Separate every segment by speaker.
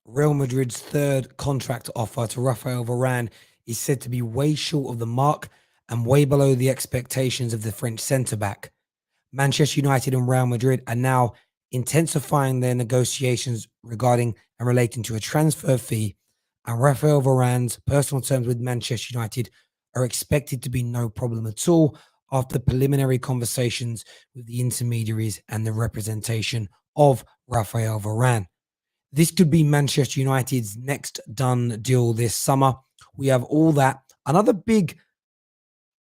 Speaker 1: Real Madrid's third contract offer to Raphael Varane is said to be way short of the mark and way below the expectations of the French centre-back. Manchester United and Real Madrid are now intensifying their negotiations regarding and relating to a transfer fee, and Raphael Varane's personal terms with Manchester United are expected to be no problem at all after preliminary conversations with the intermediaries and the representation of Raphael Varane. This could be Manchester United's next done deal this summer. We have all that. Another big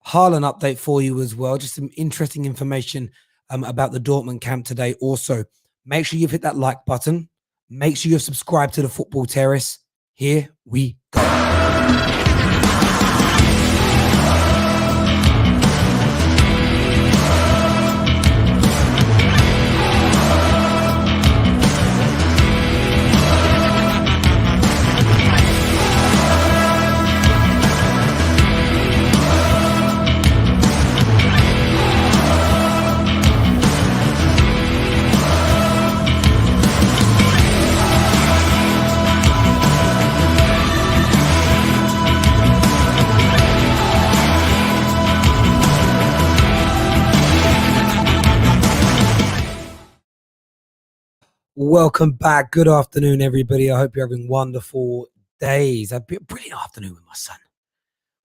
Speaker 1: Haaland update for you as well. Just some interesting information about the Dortmund camp today. Also, make sure you've hit that like button. Make sure you've subscribed to the Football Terrace. Here we go. Welcome back. Good afternoon, everybody. I hope you're having wonderful days. I've been a brilliant afternoon with my son.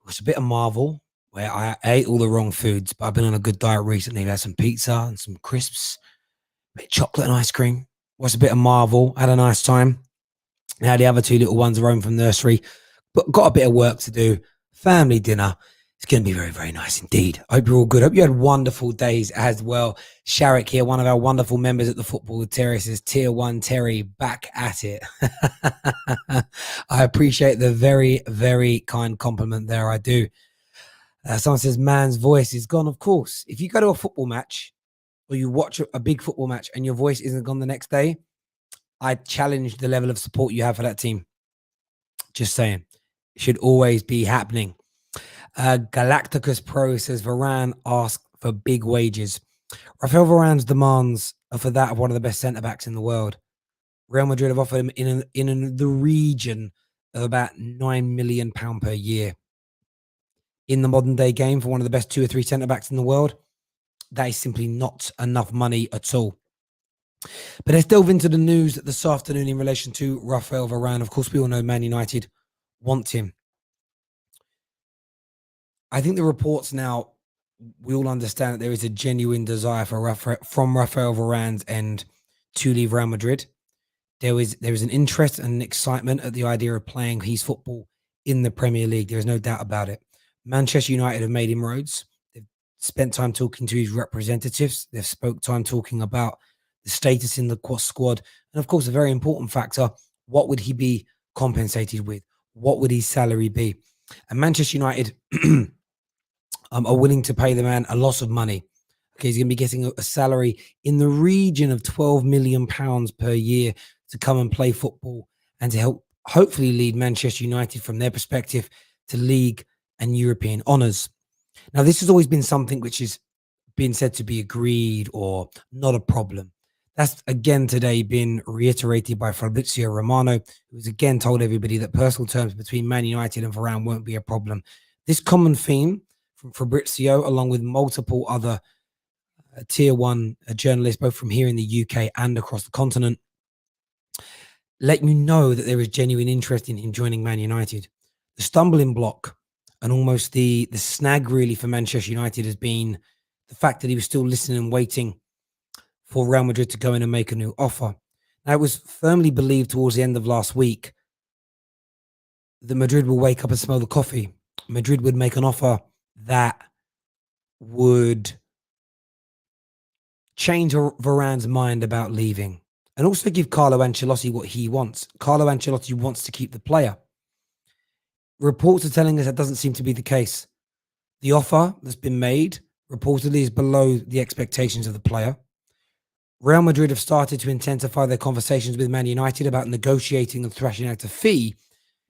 Speaker 1: It was a bit of Marvel where I ate all the wrong foods, but I've been on a good diet recently. I had some pizza and some crisps, a bit of chocolate and ice cream. Was a bit of Marvel. Had a nice time. Now the other two little ones are home from nursery, but got a bit of work to do. Family dinner. It's going to be very, very nice indeed. I hope you're all good. I hope you had wonderful days as well. Sharik here, one of our wonderful members at the Football Terraces, Tier 1 Terry, back at it. I appreciate the very, very kind compliment there. I do. Someone says, man's voice is gone. Of course, if you go to a football match or you watch a big football match and your voice isn't gone the next day, I challenge the level of support you have for that team. Just saying. It should always be happening. Galacticus Pro says Verand asked for big wages. Raphael Varane's demands are for that of one of the best centre-backs in the world. Real Madrid have offered him in the region of about £9 million per year. In the modern day game, for one of the best 2 or 3 centre-backs in the world, that is simply not enough money at all. But let's delve into the news this afternoon in relation to Raphael Varane. Of course, we all know Man United want him. I think the reports now, we all understand that there is a genuine desire from Raphael Varane's end to leave Real Madrid. There is an interest and an excitement at the idea of playing his football in the Premier League. There is no doubt about it. Manchester United have made inroads. They've spent time talking to his representatives. They've spoke time talking about the status in the squad. And of course, a very important factor, what would he be compensated with? What would his salary be? And Manchester United are willing to pay the man a lot of money. Okay, he's going to be getting a salary in the region of £12 million per year to come and play football and to help hopefully lead Manchester United from their perspective to league and European honours. Now, this has always been something which has been said to be agreed or not a problem. That's again today been reiterated by Fabrizio Romano, who's again told everybody that personal terms between Man United and Verand won't be a problem. This common theme from Fabrizio, along with multiple other tier 1 journalists, both from here in the UK and across the continent, let you know that there is genuine interest in him joining Man United. The stumbling block and almost the snag really for Manchester United has been the fact that he was still listening and waiting for Real Madrid to go in and make a new offer. Now, it was firmly believed towards the end of last week that Madrid will wake up and smell the coffee. Madrid would make an offer that would change Varane's mind about leaving and also give Carlo Ancelotti what he wants. Carlo Ancelotti wants to keep the player. Reports are telling us that doesn't seem to be the case. The offer that's been made reportedly is below the expectations of the player. Real Madrid have started to intensify their conversations with Man United about negotiating and thrashing out a fee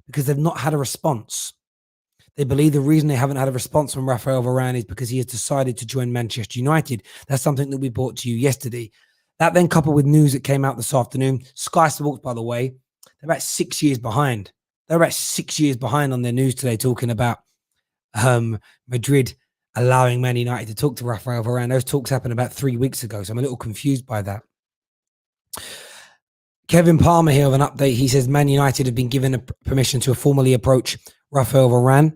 Speaker 1: because they've not had a response. They believe the reason they haven't had a response from Raphael Varane is because he has decided to join Manchester United. That's something that we brought to you yesterday. That then coupled with news that came out this afternoon. Sky Sports, by the way, They're about 6 years behind. They're about 6 years behind on their news today, talking about Madrid allowing Man United to talk to Raphael Varane. Those talks happened about 3 weeks ago, so I'm a little confused by that. Kevin Palmer here with an update. He says Man United have been given permission to formally approach Raphael Varane,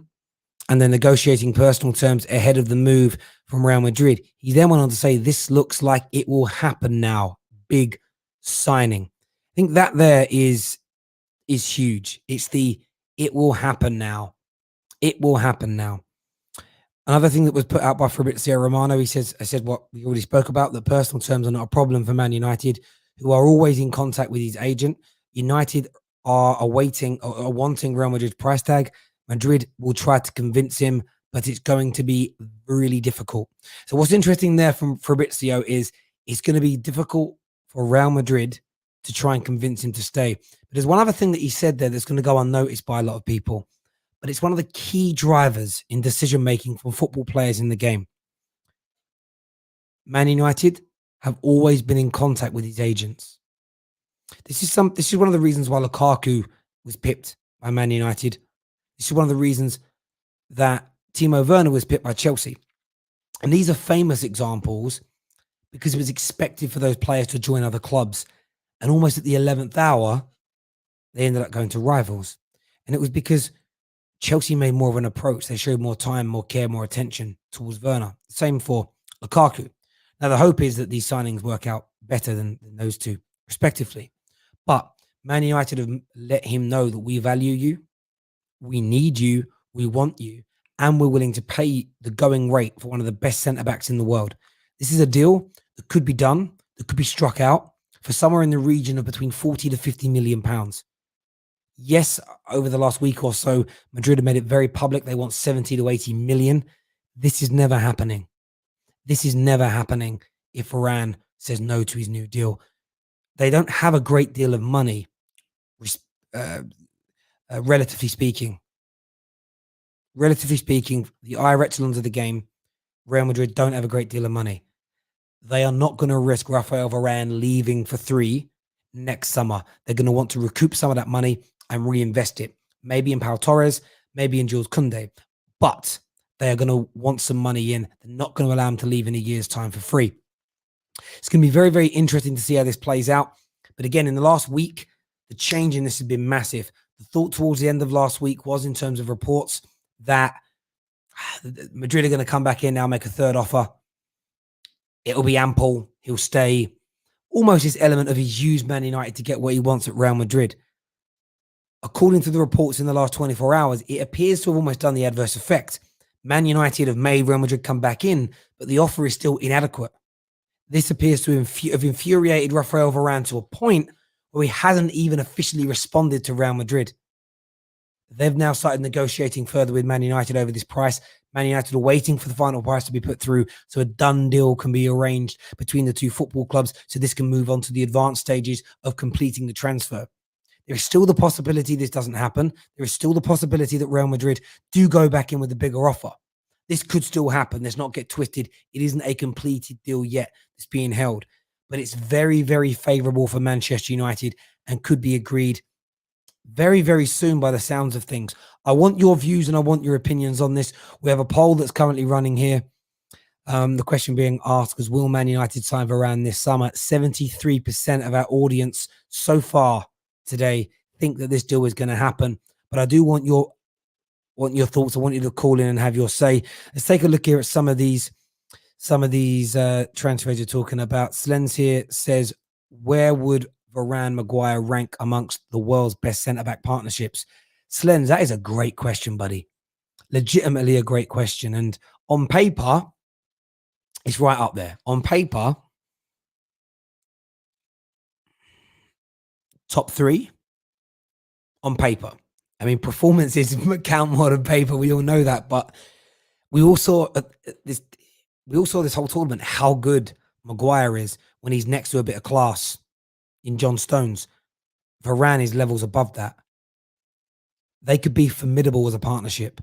Speaker 1: and they're negotiating personal terms ahead of the move from Real Madrid. He then went on to say, this looks like it will happen now. Big signing. I think that there is huge. It's it will happen now. It will happen now. Another thing that was put out by Fabrizio Romano, I said what we already spoke about, that personal terms are not a problem for Man United, who are always in contact with his agent. United are wanting Real Madrid's price tag. Madrid will try to convince him, but it's going to be really difficult. So what's interesting there from Fabrizio is it's going to be difficult for Real Madrid to try and convince him to stay. But there's one other thing that he said there that's going to go unnoticed by a lot of people, but it's one of the key drivers in decision-making for football players in the game. Man United have always been in contact with his agents. This is one of the reasons why Lukaku was pipped by Man United. This is one of the reasons that Timo Werner was pipped by Chelsea. And these are famous examples because it was expected for those players to join other clubs. And almost at the 11th hour, they ended up going to rivals. And it was because Chelsea made more of an approach. They showed more time, more care, more attention towards Werner. Same for Lukaku. Now, the hope is that these signings work out better than those two, respectively. But Man United have let him know that we value you, we need you, we want you, and we're willing to pay the going rate for one of the best centre-backs in the world. This is a deal that could be done, that could be struck out for somewhere in the region of between 40 to 50 million pounds. Yes, over the last week or so, Madrid have made it very public. They want 70 to 80 million. This is never happening. This is never happening if Verand says no to his new deal. They don't have a great deal of money, relatively speaking. Relatively speaking, the higher echelons of the game, Real Madrid don't have a great deal of money. They are not going to risk Raphael Varane leaving for 3 next summer. They're going to want to recoup some of that money and reinvest it. Maybe in Pau Torres, maybe in Jules Koundé. But they are going to want some money in. They're not going to allow him to leave in a year's time for free. It's going to be very, very interesting to see how this plays out. But again, in the last week, the change in this has been massive. The thought towards the end of last week was, in terms of reports, that Madrid are going to come back in now, make a third offer. It'll be ample. He'll stay. Almost this element of he's used Man United to get what he wants at Real Madrid. According to the reports in the last 24 hours, it appears to have almost done the adverse effect. Man United have made Real Madrid come back in, but the offer is still inadequate. This appears to have infuriated Raphael Varane to a point where he hasn't even officially responded to Real Madrid. They've now started negotiating further with Man United over this price. Man United are waiting for the final price to be put through so a done deal can be arranged between the two football clubs so this can move on to the advanced stages of completing the transfer. There is still the possibility this doesn't happen. There is still the possibility that Real Madrid do go back in with a bigger offer. This could still happen. Let's not get twisted. It isn't a completed deal yet that's being held. But it's very, very favourable for Manchester United and could be agreed very, very soon by the sounds of things. I want your views and I want your opinions on this. We have a poll that's currently running here. The question being asked is, will Man United sign Verand this summer? 73% of our audience so far today think that this deal is going to happen. But I do want your thoughts. I want you to call in and have your say. Let's take a look here at some of these transfers you're talking about. Slens here says, where would Verand Mcguire rank amongst the world's best centre-back partnerships? Slens, that is a great question, buddy. Legitimately a great question. And on paper, it's right up there. On paper, top 3 on paper. I mean, performances count more than paper. We all know that. But we all saw this whole tournament, how good Mcguire is when he's next to a bit of class in John Stones. Varane is levels above that. They could be formidable as a partnership.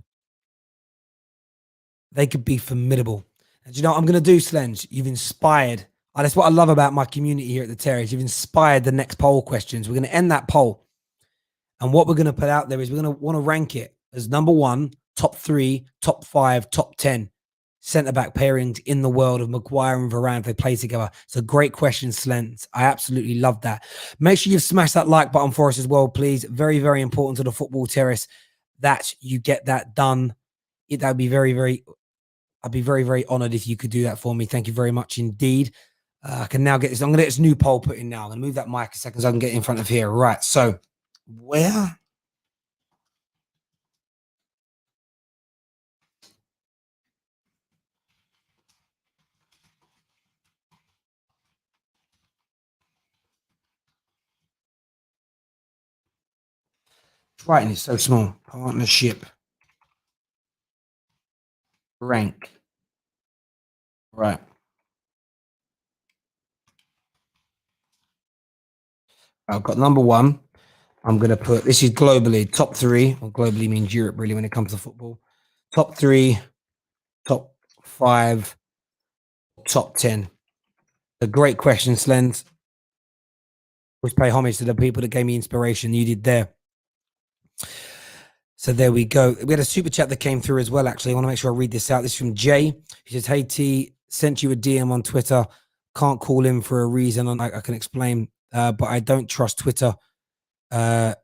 Speaker 1: They could be formidable. And you know what I'm going to do, Slenge? You've inspired. That's what I love about my community here at the Terrace. You've inspired the next poll questions. We're going to end that poll. And what we're going to put out there is we're going to want to rank it as number 1, top 3, top 5, top 10 centre-back pairings in the world of Mcguire and Verand if they play together. It's a great question, Slent. I absolutely love that. Make sure you've smashed that like button for us as well, please. Very, very important to the Football Terrace that you get that done. That would be very, very... I'd be very, very honored if you could do that for me. Thank you very much indeed. I can now get this. I'm going to get this new poll put in now. I'm going to move that mic a second so I can get in front of here. Right. So, where? Writing is so small. Partnership. Rank. Right. I've got number 1. I'm going to put, this is globally, top 3, or globally means Europe really when it comes to football. Top 3, top 5, top 10. A great question, Slens. Let's pay homage to the people that gave me inspiration. You did there. So there we go. We had a super chat that came through as well, actually. I want to make sure I read this out. This is from Jay. He says, hey, T, sent you a DM on Twitter. Can't call in for a reason. I can explain, but I don't trust Twitter. So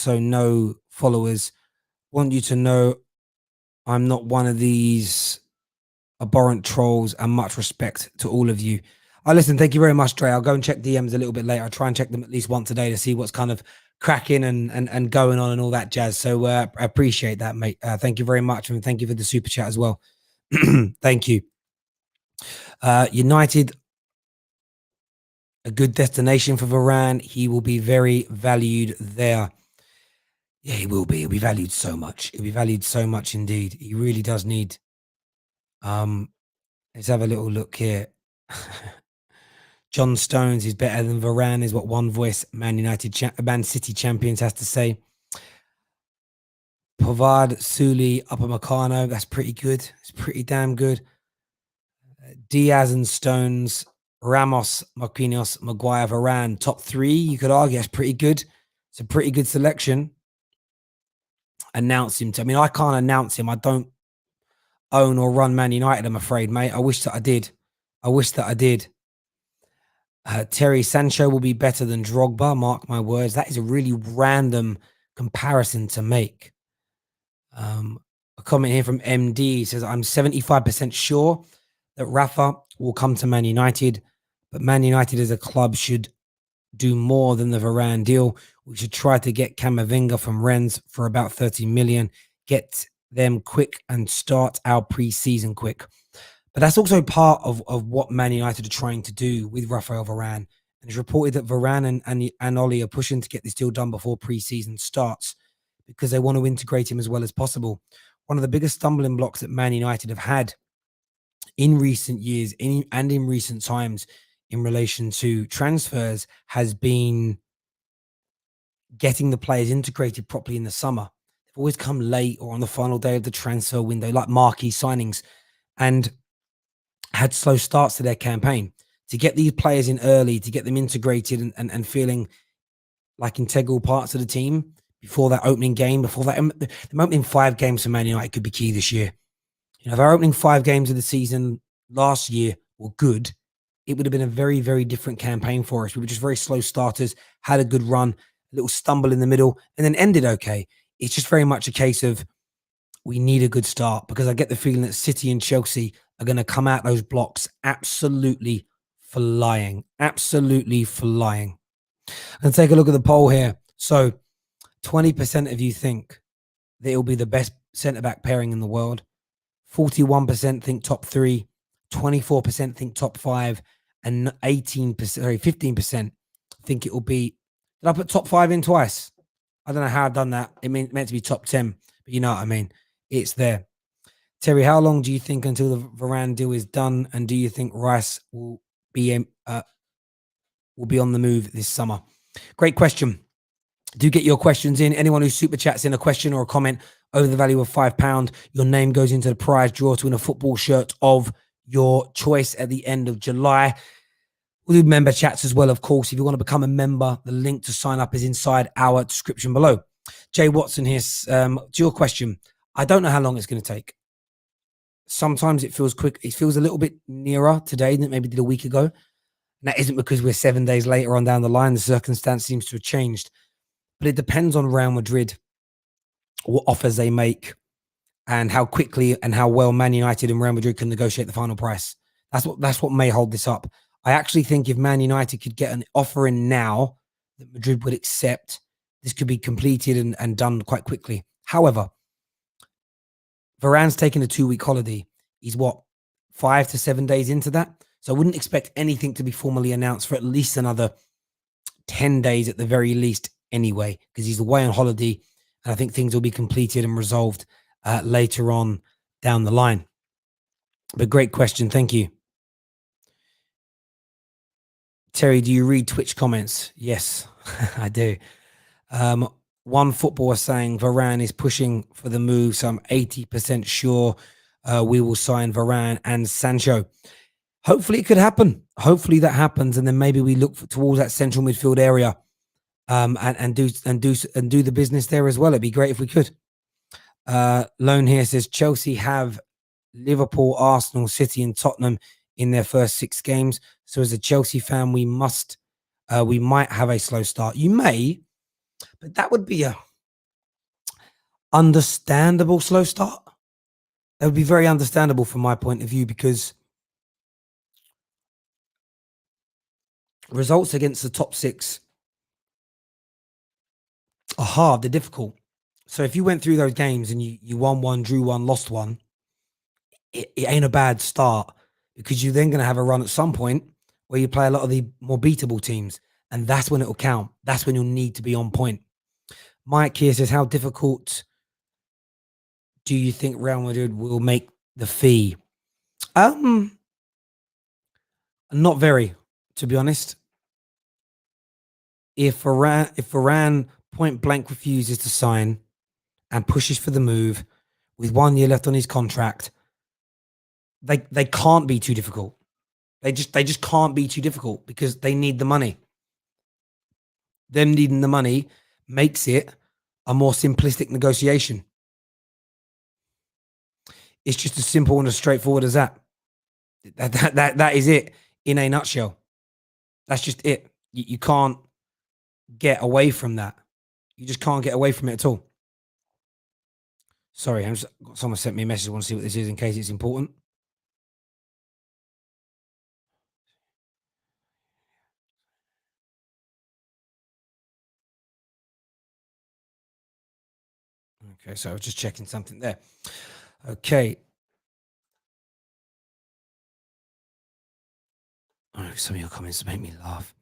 Speaker 1: no followers. Want you to know I'm not one of these abhorrent trolls, and much respect to all of you. Listen, thank you very much, Dre. I'll go and check DMs a little bit later. I'll try and check them at least once a day to see what's kind of cracking and going on and all that jazz. So I appreciate that, mate. Thank you very much. And thank you for the super chat as well. Thank you. United, a good destination for Verand. He will be very valued there. Yeah, he will be. He'll be valued so much. He'll be valued so much indeed. He really does need. Let's have a little look here. John Stones is better than Varane, is what one voice Man City champions has to say. Pavard, Suli, Upamecano, that's pretty good. It's pretty damn good. Diaz and Stones, Ramos, Marquinhos, Mcguire, Verand, top 3. You could argue that's pretty good. It's a pretty good selection. Announce him to. I mean, I can't announce him. I don't own or run Man United, I'm afraid, mate. I wish that I did. Terry Sancho will be better than Drogba, mark my words. That is a really random comparison to make. A comment here from MD says, I'm 75% sure that Rafa will come to Man United, but Man United as a club should do more than the Verand deal. We should try to get CAMAVINGA from Rennes for about 30 million, get them quick and start our pre-season quick. But that's also part of what Man United are trying to do with Raphael Varane. And it's reported that Varane and Oli are pushing to get this deal done before pre-season starts because they want to integrate him as well as possible. One of the biggest stumbling blocks that Man United have had in recent years and in recent times in relation to transfers has been getting the players integrated properly in the summer. They've always come late or on the final day of the transfer window, like marquee signings, and had slow starts to their campaign. To get these players in early, to get them integrated and feeling like integral parts of the team before that opening game, before that, the opening 5 games for Man United could be key this year. You know, if our opening 5 games of the season last year were good, it would have been a very, very different campaign for us. We were just very slow starters, had a good run, a little stumble in the middle, and then ended okay. It's just very much a case of we need a good start, because I get the feeling that City and Chelsea are going to come out those blocks absolutely flying. Absolutely flying. And take a look at the poll here. So 20% of you think that it'll be the best centre-back pairing in the world. 41% think top 3. 24% think top 5. And 15% think it will be... Did I put top 5 in twice? I don't know how I've done that. It meant to be top 10. But you know what I mean. It's there. Terry, how long do you think until the Verand deal is done? And do you think Rice will be on the move this summer? Great question. Do get your questions in. Anyone who super chats in a question or a comment over the value of £5, your name goes into the prize draw to win a football shirt of your choice at the end of July. We'll do member chats as well, of course. If you want to become a member, the link to sign up is inside our description below. Jay Watson here, to your question, I don't know how long it's going to take. Sometimes it feels quick. It feels a little bit nearer today than it maybe did a week ago. And that isn't because we're 7 days later on down the line. The circumstance seems to have changed. But it depends on Real Madrid, what offers they make, and how quickly and how well Man United and Real Madrid can negotiate the final price. That's what may hold this up. I actually think if Man United could get an offer in now that Madrid would accept, this could be completed and done quite quickly. However, Varane's taking a 2-week holiday. He's 5 to 7 days into that. So I wouldn't expect anything to be formally announced for at least another 10 days at the very least anyway, because he's away on holiday. And I think things will be completed and resolved later on down the line. But great question. Thank you. Terry, do you read Twitch comments? Yes, I do. One footballer saying Varane is pushing for the move, so I'm 80% sure we will sign Varane and Sancho. Hopefully it could happen. Hopefully that happens, and then maybe we look towards that central midfield area and do the business there as well. It'd be great if we could. Lone here says Chelsea have Liverpool, Arsenal, City, and Tottenham in their first 6 games. So as a Chelsea fan, we might have a slow start. You may, but that would be a understandable slow start. That would be very understandable from my point of view, because results against the top 6 are hard. They're difficult. So if you went through those games and you won 1, drew 1, lost 1, it ain't a bad start, because you're then going to have a run at some point where you play a lot of the more beatable teams, and that's when it will count. That's when you'll need to be on point. Mike here says, how difficult do you think Real Madrid will make the fee? Not very, to be honest. If Verand point blank refuses to sign and pushes for the move with 1 year left on his contract, they can't be too difficult. They just can't be too difficult, because they need the money. Them needing the money makes it a more simplistic negotiation. It's just as simple and as straightforward as that. That is it in a nutshell. That's just it. You can't get away from that. You just can't get away from it at all. Sorry, someone sent me a message. I want to see what this is in case it's important. Okay, so I was just checking something there. Okay. Oh, some of your comments make me laugh.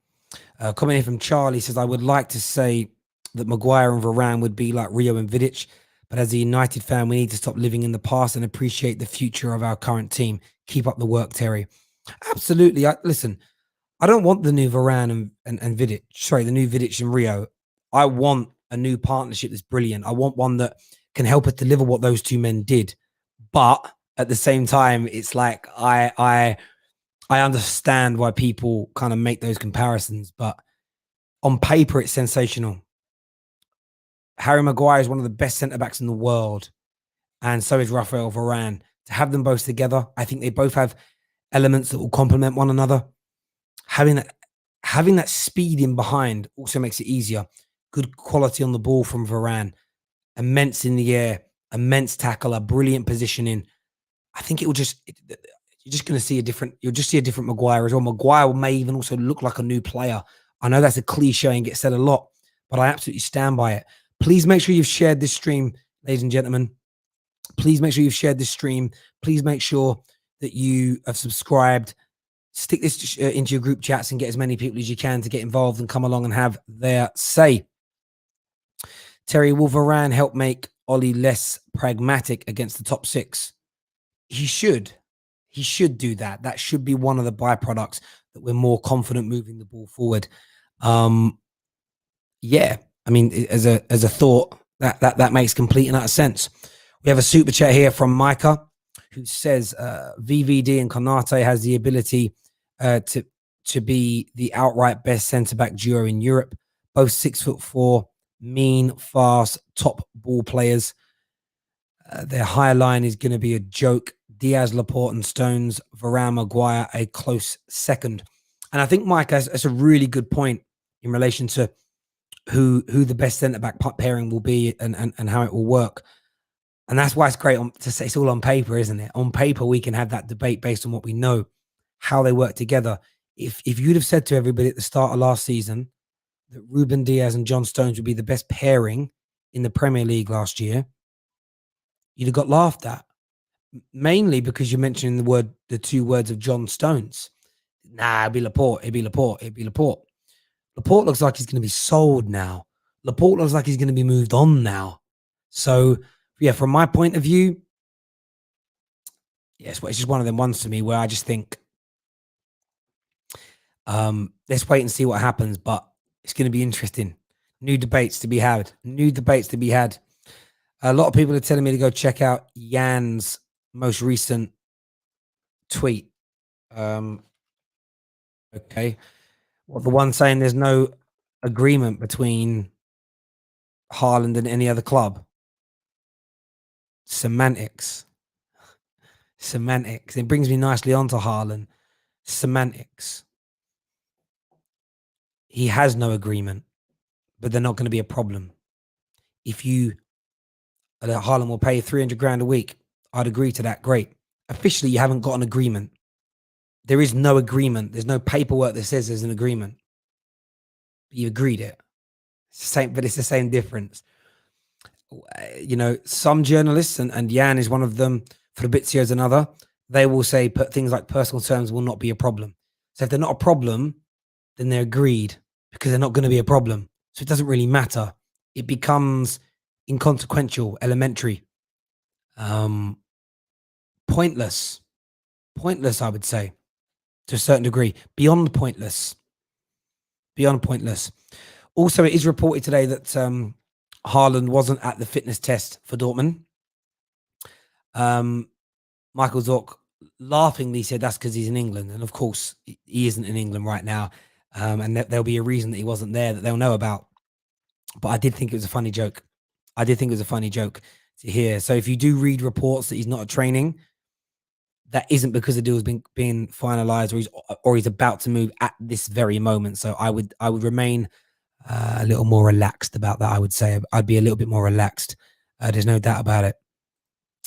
Speaker 1: Comment here from Charlie says, I would like to say that Mcguire and Verand would be like Rio and Vidic, but as a United fan, we need to stop living in the past and appreciate the future of our current team. Keep up the work, Terry. Absolutely. Listen, I don't want the new Verand and Vidic. Sorry, the new Vidic and Rio. I want a new partnership that's brilliant. I want one that can help us deliver what those two men did. But at the same time, it's like I understand why people kind of make those comparisons, but on paper, it's sensational. Harry Mcguire is one of the best centre-backs in the world, and so is Raphael Varane. To have them both together, I think they both have elements that will complement one another. Having that speed in behind also makes it easier. Good quality on the ball from Verand, immense in the air, immense tackler, brilliant positioning. I think it will just... You're just going to see you'll just see a different Mcguire as well. Mcguire may even also look like a new player. I know that's a cliche and gets said a lot, but I absolutely stand by it. Please make sure you've shared this stream, ladies and gentlemen. Please make sure you've shared this stream. Please make sure that you have subscribed. Stick this into your group chats and get as many people as you can to get involved and come along and have their say. Terry, will Varane help make Oli less pragmatic against the top 6? He should. He should do that. That should be one of the byproducts, that we're more confident moving the ball forward. Yeah, I mean, as a thought, that makes complete and utter sense. We have a super chat here from Micah, who says VVD and Konate has the ability to to be the outright best centre-back duo in Europe. Both 6'4", mean, fast, top ball players. Their high line is going to be a joke. Diaz, Laporte, and Stones, Verand, Mcguire, a close second. And I think, Mike, that's a really good point in relation to who the best centre-back pairing will be and how it will work. And that's why it's great to say it's all on paper, isn't it? On paper, we can have that debate based on what we know, how they work together. If you'd have said to everybody at the start of last season that Ruben Diaz and John Stones would be the best pairing in the Premier League last year, you'd have got laughed at. Mainly because you're mentioning the two words of John Stones. Nah, it'd be Laporte, it'd be Laporte, it'd be Laporte. Laporte looks like he's going to be sold now. Laporte looks like he's going to be moved on now. So, yeah, from my point of view, yes, well, it's just one of them ones to me where I just think, let's wait and see what happens. But it's going to be interesting. New debates to be had. New debates to be had. A lot of people are telling me to go check out Jan's most recent tweet. Okay. Well, the one saying there's no agreement between Haaland and any other club. Semantics. Semantics. It brings me nicely onto Haaland. Semantics. He has no agreement, but they're not going to be a problem. If Haaland will pay 300 grand a week, I'd agree to that. Great. Officially, you haven't got an agreement. There is no agreement. There's no paperwork that says there's an agreement. But you agreed it. It's the same, but it's the same difference. Some journalists, and Jan is one of them, Fabrizio is another, they will say things like personal terms will not be a problem. So if they're not a problem, then they're agreed because they're not going to be a problem. So it doesn't really matter. It becomes inconsequential, elementary, pointless, I would say, to a certain degree, beyond pointless. Also, it is reported today that Haaland wasn't at the fitness test for Dortmund. Michael Zorc laughingly said that's because he's in England. And of course, he isn't in England right now. And there'll be a reason that he wasn't there that they'll know about. But I did think it was a funny joke. To hear. So if you do read reports that he's not at training, that isn't because the deal's been finalized or he's about to move at this very moment. So I would remain a little more relaxed about that. I would say I'd be a little bit more relaxed. There's no doubt about it.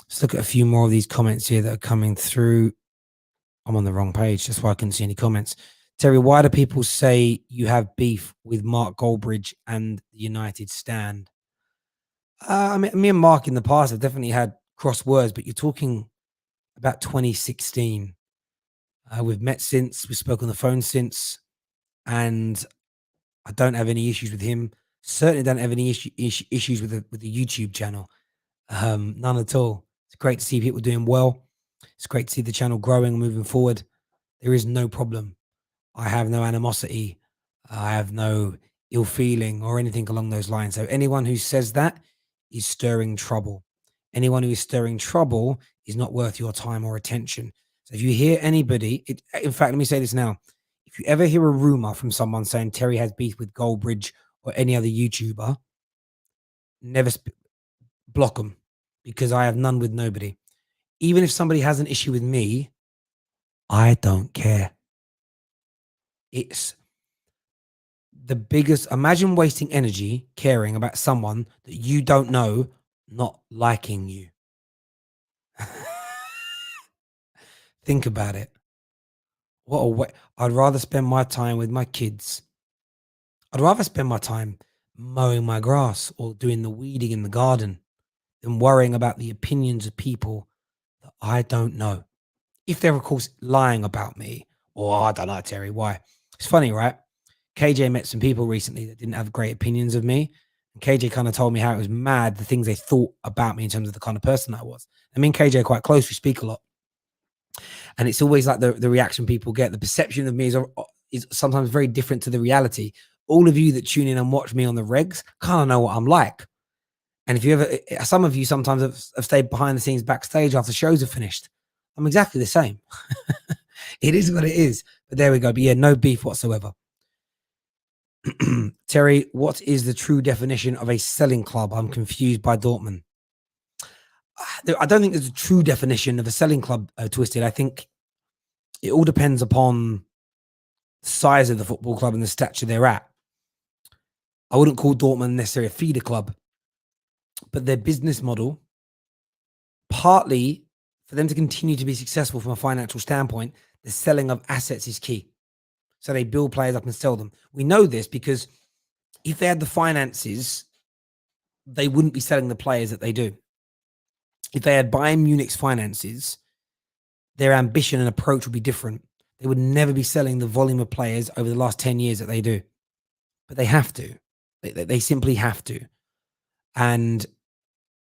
Speaker 1: Let's look at a few more of these comments here that are coming through. I'm on the wrong page. That's why I couldn't see any comments. Terry, why do people say you have beef with Mark Goldbridge and the United stand? I mean, me and Mark in the past have definitely had cross words, but you're talking about 2016. We've met since, we've spoken on the phone since, and I don't have any issues with him. Certainly don't have any issues with the YouTube channel. None at all. It's great to see people doing well. It's great to see the channel growing and moving forward. There is no problem. I have no animosity. I have no ill feeling or anything along those lines. So anyone who says that is stirring trouble. Anyone who is stirring trouble is not worth your time or attention. So if you hear anybody, in fact, let me say this now. If you ever hear a rumor from someone saying Terry has beef with Goldbridge or any other YouTuber, never block them, because I have none with nobody. Even if somebody has an issue with me, I don't care. It's the biggest. Imagine wasting energy caring about someone that you don't know not liking you. Think about it. What a way. I'd rather spend my time with my kids. I'd rather spend my time mowing my grass or doing the weeding in the garden than worrying about the opinions of people that I don't know. If they're, of course, lying about me, or I don't know, Terry, why? It's funny, right? KJ met some people recently that didn't have great opinions of me. And KJ kind of told me how it was mad, the things they thought about me in terms of the kind of person I was. I mean, KJ are quite close. We speak a lot. And it's always like the reaction people get. The perception of me is sometimes very different to the reality. All of you that tune in and watch me on the regs kind of know what I'm like. And if you ever, some of you sometimes have stayed behind the scenes backstage after shows are finished. I'm exactly the same. It is what it is. But there we go. But yeah, no beef whatsoever. Terry, what is the true definition of a selling club? I'm confused by Dortmund. I don't think there's a true definition of a selling club, Twisted. I think it all depends upon the size of the football club and the stature they're at. I wouldn't call Dortmund necessarily a feeder club, but their business model, partly for them to continue to be successful from a financial standpoint, the selling of assets is key. So they build players up and sell them. We know this because if they had the finances, they wouldn't be selling the players that they do. If they had Bayern Munich's finances, their ambition and approach would be different. They would never be selling the volume of players over the last 10 years that they do. But they have to. They simply have to. And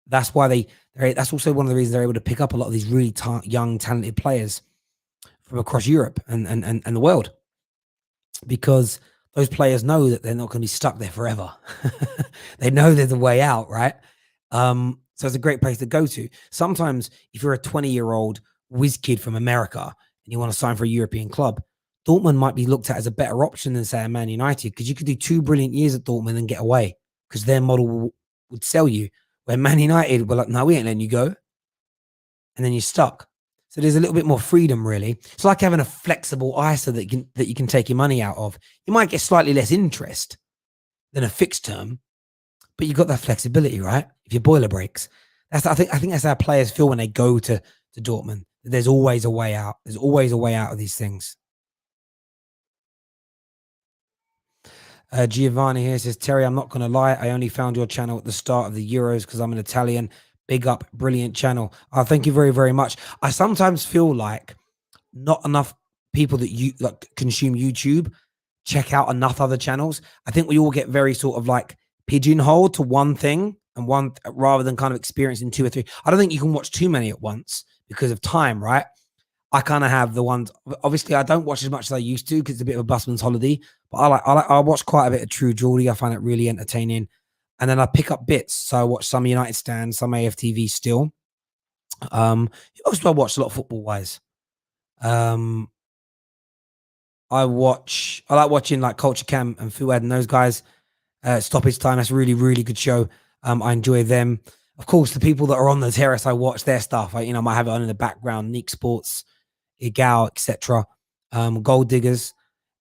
Speaker 1: that's why that's also one of the reasons they're able to pick up a lot of these really young, talented players from across Europe and the world. Because those players know that they're not going to be stuck there forever. They know there's a way out, right? So it's a great place to go to. Sometimes if you're a 20-year-old whiz kid from America and you want to sign for a European club, Dortmund might be looked at as a better option than, say, a Man United, because you could do 2 brilliant years at Dortmund and get away because their model would sell you. Where Man United were like, no, we ain't letting you go. And then you're stuck. So there's a little bit more freedom, really. It's like having a flexible ISA that you can take your money out of. You might get slightly less interest than a fixed term, but you've got that flexibility, right? If your boiler breaks. I think that's how players feel when they go to Dortmund. There's always a way out. There's always a way out of these things. Giovanni here says, Terry, I'm not going to lie. I only found your channel at the start of the Euros because I'm an Italian. Big up, brilliant channel. Thank you very, very much. I sometimes feel like not enough people that consume YouTube check out enough other channels. I think we all get very sort of like pigeonholed to one thing and one rather than kind of experiencing 2 or 3. I don't think you can watch too many at once because of time, right? I kind of have the ones. Obviously, I don't watch as much as I used to because it's a bit of a busman's holiday. But I watch quite a bit of True Geordie. I find it really entertaining, and then I pick up bits. So I watch some United stands, some AFTV still. Also, I watch a lot of football wise. I like watching like Culture Cam and Fuad and those guys. Stoppage Time. That's a really, really good show. I enjoy them. Of course, the people that are on the terrace, I watch their stuff. I might have it on in the background. Nick Sports, Igal, etc. Gold Diggers,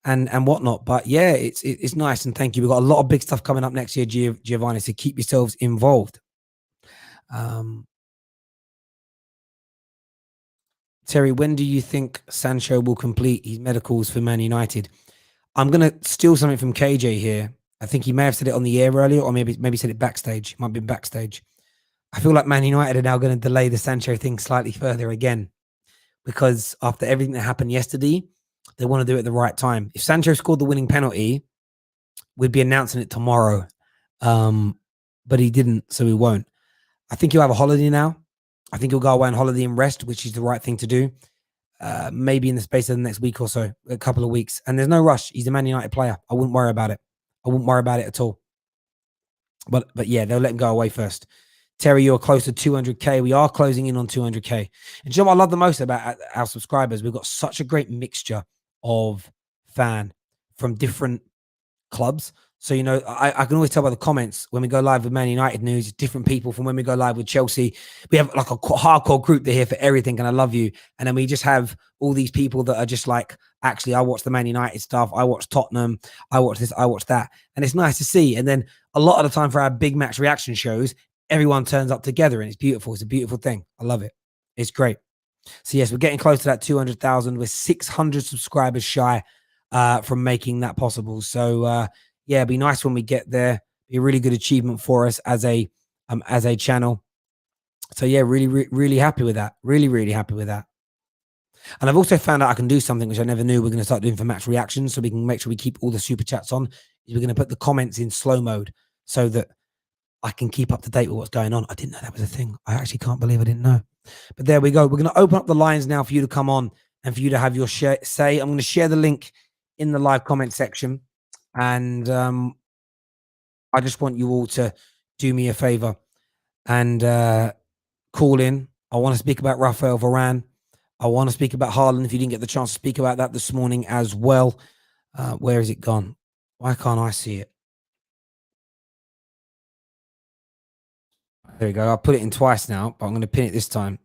Speaker 1: and whatnot. But yeah, it's nice, and thank you. We've got a lot of big stuff coming up next year, Giovanni. So keep yourselves involved. Terry, when do you think Sancho will complete his medicals for Man United? I'm gonna steal something from KJ here. I think he may have said it on the air earlier, or maybe said it backstage. Might be backstage. I feel like Man United are now going to delay the Sancho thing slightly further again, because after everything that happened yesterday, they want to do it at the right time. If Sancho scored the winning penalty, we'd be announcing it tomorrow. But he didn't, so we won't. I think he'll have a holiday now. I think he'll go away on holiday and rest, which is the right thing to do. Maybe in the space of the next week or so, a couple of weeks. And there's no rush. He's a Man United player. I wouldn't worry about it. I wouldn't worry about it at all. But yeah, they'll let him go away first. Terry, you're close to 200K. We are closing in on 200K. And you know what I love the most about our subscribers? We've got such a great mixture of fan from different clubs. So, I can always tell by the comments when we go live with Man United news, different people from when we go live with Chelsea. We have like a hardcore group. They're here for everything, and I love you. And then we just have all these people that are just like, actually, I watch the Man United stuff. I watch Tottenham. I watch this. I watch that. And it's nice to see. And then a lot of the time for our big match reaction shows, everyone turns up together, and it's beautiful. It's a beautiful thing. I love it. It's great. So yes, we're getting close to that 200,000. We're 600 subscribers shy from making that possible. So yeah, it'd be nice when we get there. Be a really good achievement for us as a channel. So yeah, really happy with that. Really happy with that. And I've also found out I can do something which I never knew we're going to start doing for match reactions, so we can make sure we keep all the super chats on. We're going to put the comments in slow mode so that I can keep up to date with what's going on. I didn't know that was a thing. I actually can't believe I didn't know. But there we go. We're going to open up the lines now for you to come on and for you to have your say. I'm going to share the link in the live comment section. And I just want you all to do me a favor and call in. I want to speak about Raphael Varane. I want to speak about Haaland if you didn't get the chance to speak about that this morning as well. Where has it gone? Why can't I see it? There we go. I put it in twice now, but I'm going to pin it this time.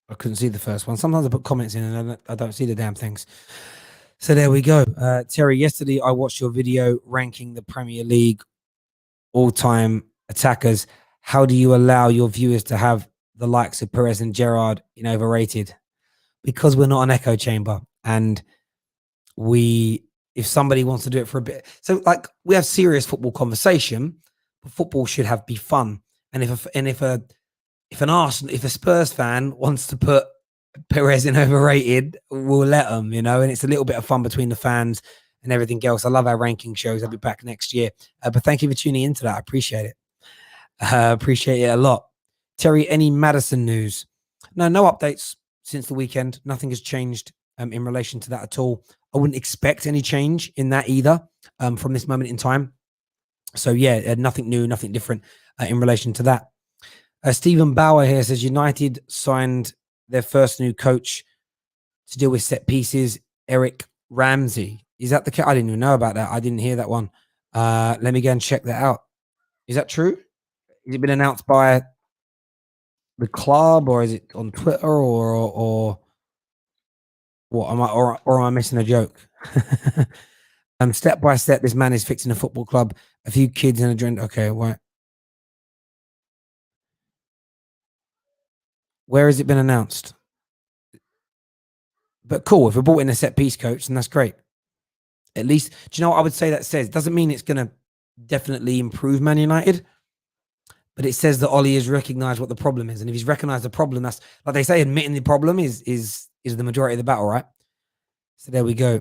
Speaker 1: I couldn't see the first one. Sometimes I put comments in and I don't see the damn things. So there we go. Terry, yesterday I watched your video ranking the Premier League all-time attackers. How do you allow your viewers to have the likes of Perez and Gerrard in overrated? Because we're not an echo chamber, and if somebody wants to do it for a bit, so like we have serious football conversation, but football should be fun. And if a Spurs fan wants to put Perez in overrated, we'll let them, and it's a little bit of fun between the fans and everything else. I love our ranking shows. I'll be back next year. But thank you for tuning into that. I appreciate it. Appreciate it a lot. Terry, any Maddison news? No updates since the weekend. Nothing has changed in relation to that at all. I wouldn't expect any change in that either from this moment in time. So yeah, nothing new, nothing different in relation to that. Stephen Bauer here says United signed their first new coach to deal with set pieces, Eric Ramsey. Is that the case? I didn't even know about that. I didn't hear that one. Let me go and check that out. Is that true? Has it been announced by the club, or is it on Twitter, or what? Am I missing a joke? Step by step, this man is fixing a football club, a few kids and a drink. Okay, right. Where has it been announced? But cool, if we brought in a set piece coach, then that's great. At least, do you know what I would say that says? Doesn't mean it's going to definitely improve Man United, but it says that Ollie has recognized what the problem is. And if he's recognized the problem, that's, like they say, admitting the problem is the majority of the battle, right? So there we go.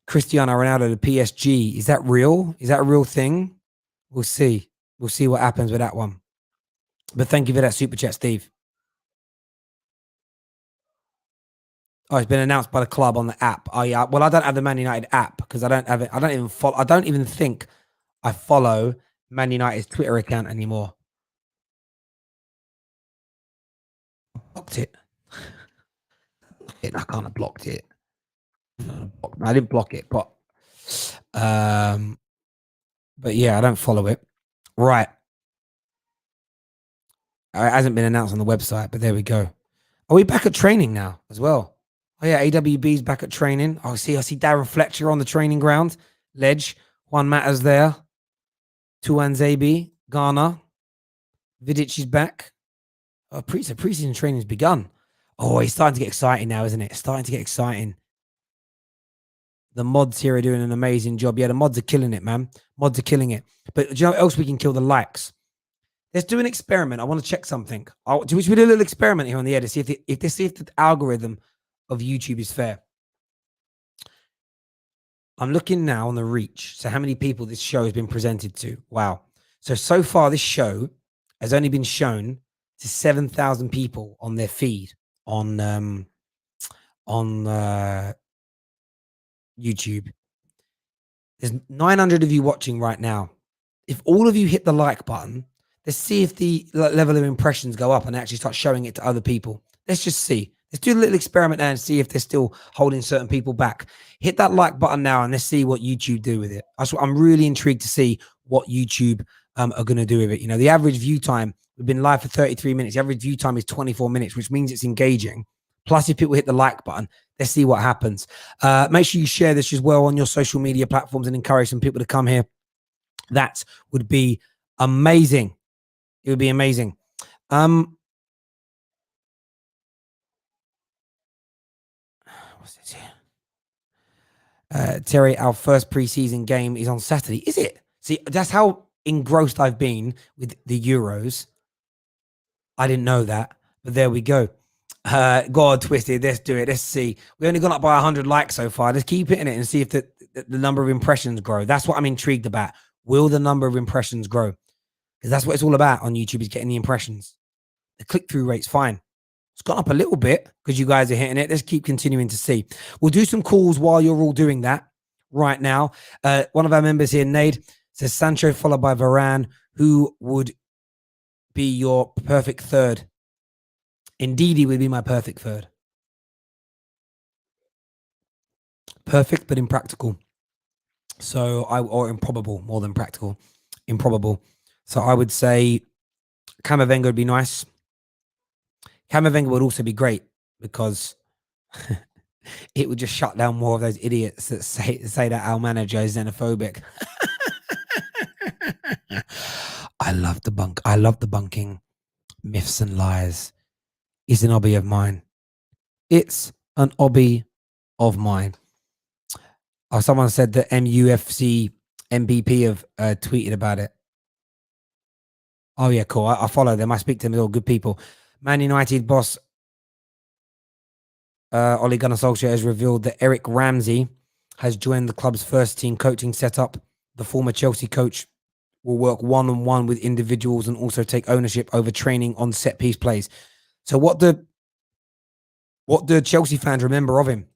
Speaker 1: Cristiano Ronaldo to PSG. Is that real? Is that a real thing? We'll see. We'll see what happens with that one. But thank you for that super chat, Steve. Oh, it's been announced by the club on the app. Oh, yeah. Well, I don't have the Man United app because I don't have it. I don't even follow. I don't even think I follow Man United's Twitter account anymore. I blocked it. I can't have blocked it. I didn't block it, but yeah, I don't follow it. Right. It hasn't been announced on the website, but there we go. Are we back at training now as well? Oh yeah, AWB's back at training. I see Darren Fletcher on the training ground. Ledge. Juan Matters there. Tuan Zabi. Ghana. Vidic is back. Oh, preseason training's begun. Oh, it's starting to get exciting now, isn't it? It's starting to get exciting. The mods here are doing an amazing job. Yeah, the mods are killing it, man. Mods are killing it. But do you know what else we can kill? The likes. Let's do an experiment. I want to check something. Do we do a little experiment here on the air to see if the algorithm of YouTube is fair. I'm looking now on the reach. So how many people this show has been presented to? Wow. So far this show has only been shown to 7,000 people on their feed on YouTube. There's 900 of you watching right now. If all of you hit the like button, let's see if the level of impressions go up and actually start showing it to other people. Let's just see. Let's do a little experiment there and see if they're still holding certain people back. Hit that like button now and let's see what YouTube do with it. I'm really intrigued to see what YouTube are going to do with it. You know, the average view time, we've been live for 33 minutes. The average view time is 24 minutes, which means it's engaging. Plus, if people hit the like button, let's see what happens. Make sure you share this as well on your social media platforms and encourage some people to come here. That would be amazing. It would be amazing. What's this here? Terry, our first preseason game is on Saturday. Is it? See, that's how engrossed I've been with the Euros. I didn't know that, but there we go. God, Twisted, let's do it. Let's see. We only gone up by 100 likes so far. Let's keep hitting it and see if the number of impressions grow. That's what I'm intrigued about. Will the number of impressions grow? Because that's what it's all about on YouTube, is getting the impressions. The click-through rate's fine. It's gone up a little bit because you guys are hitting it. Let's keep continuing to see. We'll do some calls while you're all doing that right now. One of our members here, Nade, says Sancho followed by Varane. Who would be your perfect third? Indeed, he would be my perfect third. perfect but impractical. So or improbable, more than practical, improbable. So I would say CAMAVINGA would be nice. CAMAVINGA would also be great because it would just shut down more of those idiots that say that our manager is xenophobic. I love debunking myths and lies. It's an hobby of mine. It's an hobby of mine. Someone said that MUFC MVP have tweeted about it. Oh yeah, cool. I follow them. I speak to them. They're all good people. Man United boss Ole Gunnar Solskjaer has revealed that Eric Ramsey has joined the club's first team coaching setup. The former Chelsea coach will work one-on-one with individuals and also take ownership over training on set-piece plays. So what do Chelsea fans remember of him?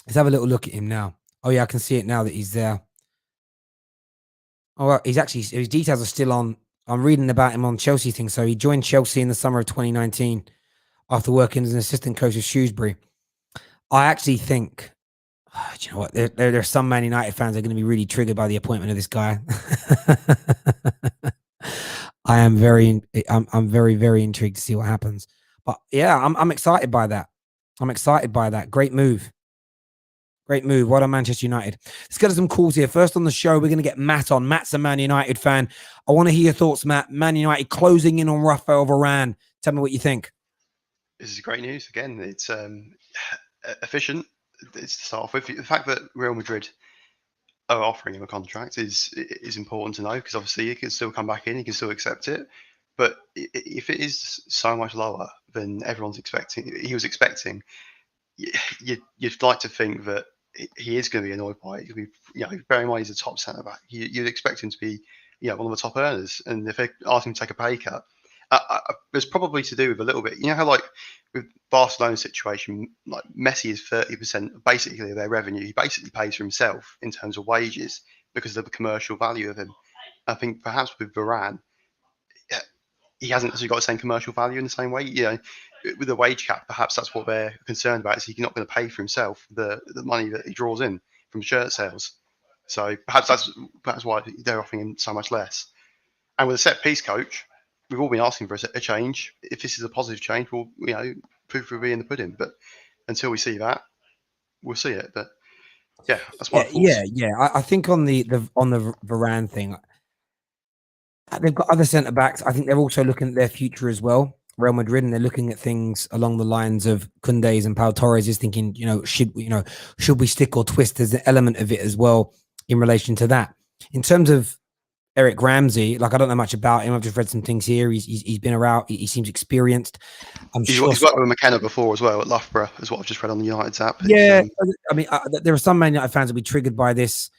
Speaker 1: Let's have a little look at him now. Oh yeah, I can see it now that he's there. Oh, well, his details are still on. I'm reading about him on Chelsea thing. So he joined Chelsea in the summer of 2019 after working as an assistant coach at Shrewsbury. I actually think, do you know what? There are some Man United fans that are going to be really triggered by the appointment of this guy. I'm very, very intrigued to see what happens. But yeah, I'm excited by that. I'm excited by that. Great move. Great move. Well done, Manchester United. Let's get to some calls here. First on the show, we're going to get Matt on. Matt's a Man United fan. I want to hear your thoughts, Matt. Man United closing in on Raphael Varane. Tell me what you think.
Speaker 2: This is great news. Again, it's efficient. It's to start off with. The fact that Real Madrid are offering him a contract is important to know, because obviously he can still come back in, he can still accept it. But if it is so much lower than everyone's expecting, you'd like to think that he is going to be annoyed by it. Bear in mind he's a top centre back. You'd expect him to be, one of the top earners. And if they ask him to take a pay cut, it's probably to do with a little bit. You know how, like, with Barcelona's situation, like Messi is 30% basically of their revenue. He basically pays for himself in terms of wages because of the commercial value of him. I think perhaps with Verand, he hasn't actually got the same commercial value in the same way. With the wage cap, perhaps that's what they're concerned about, is he's not going to pay for himself the money that he draws in from shirt sales. So perhaps that's why they're offering him so much less. And with a set piece coach, we've all been asking for a change. If this is a positive change, we'll proof will be in the pudding. But until we see that, we'll see it. But yeah, that's my thoughts.
Speaker 1: Yeah. I think on the Verand thing, they've got other centre backs. I think they're also looking at their future as well, Real Madrid, and they're looking at things along the lines of Koundé's and Pau Torres is thinking, should we stick or twist? There's an element of it as well in relation to that. In terms of Eric Ramsey, like, I don't know much about him. I've just read some things here. He's been around. He seems experienced.
Speaker 2: He's worked with McKenna before as well at Loughborough, is what I've just read on the United's app.
Speaker 1: Yeah, I mean, there are some Man United fans that will be triggered by this.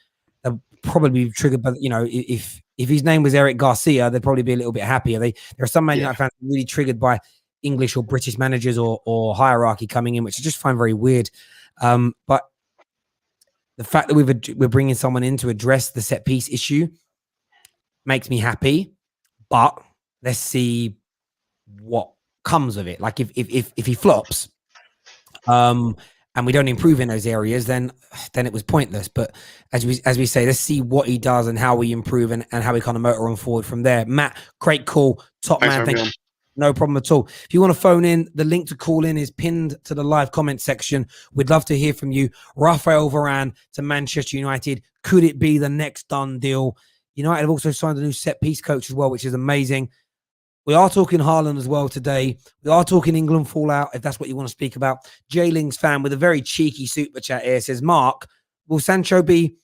Speaker 1: They'll probably be triggered by, if his name was Eric Garcia, they'd probably be a little bit happier. There are some Man United fans really triggered by English or British managers or hierarchy coming in, which I just find very weird. But the fact that we're bringing someone in to address the set piece issue makes me happy. But let's see what comes of it. Like, if he flops, and we don't improve in those areas, then it was pointless. But as we say, let's see what he does and how we improve and how we kind of motor on forward from there. Matt, great call. Top man. Thank you. No problem at all. If you want to phone in, the link to call in is pinned to the live comment section. We'd love to hear from you. Raphael Varane to Manchester United. Could it be the next done deal? United have also signed a new set piece coach as well, which is amazing. We are talking Haaland as well today. We are talking England fallout, if that's what you want to speak about. J-Lings fan with a very cheeky super chat here says, Mark, will Sancho be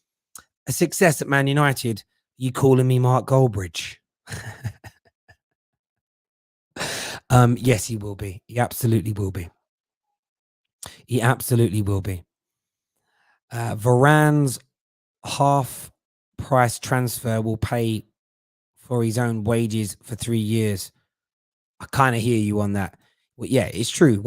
Speaker 1: a success at Man United? You calling me Mark Goldbridge? Yes, he will be. He absolutely will be. He absolutely will be. Varane's half-price transfer will pay for his own wages for 3 years. I kind of hear you on that. Well, yeah, it's true.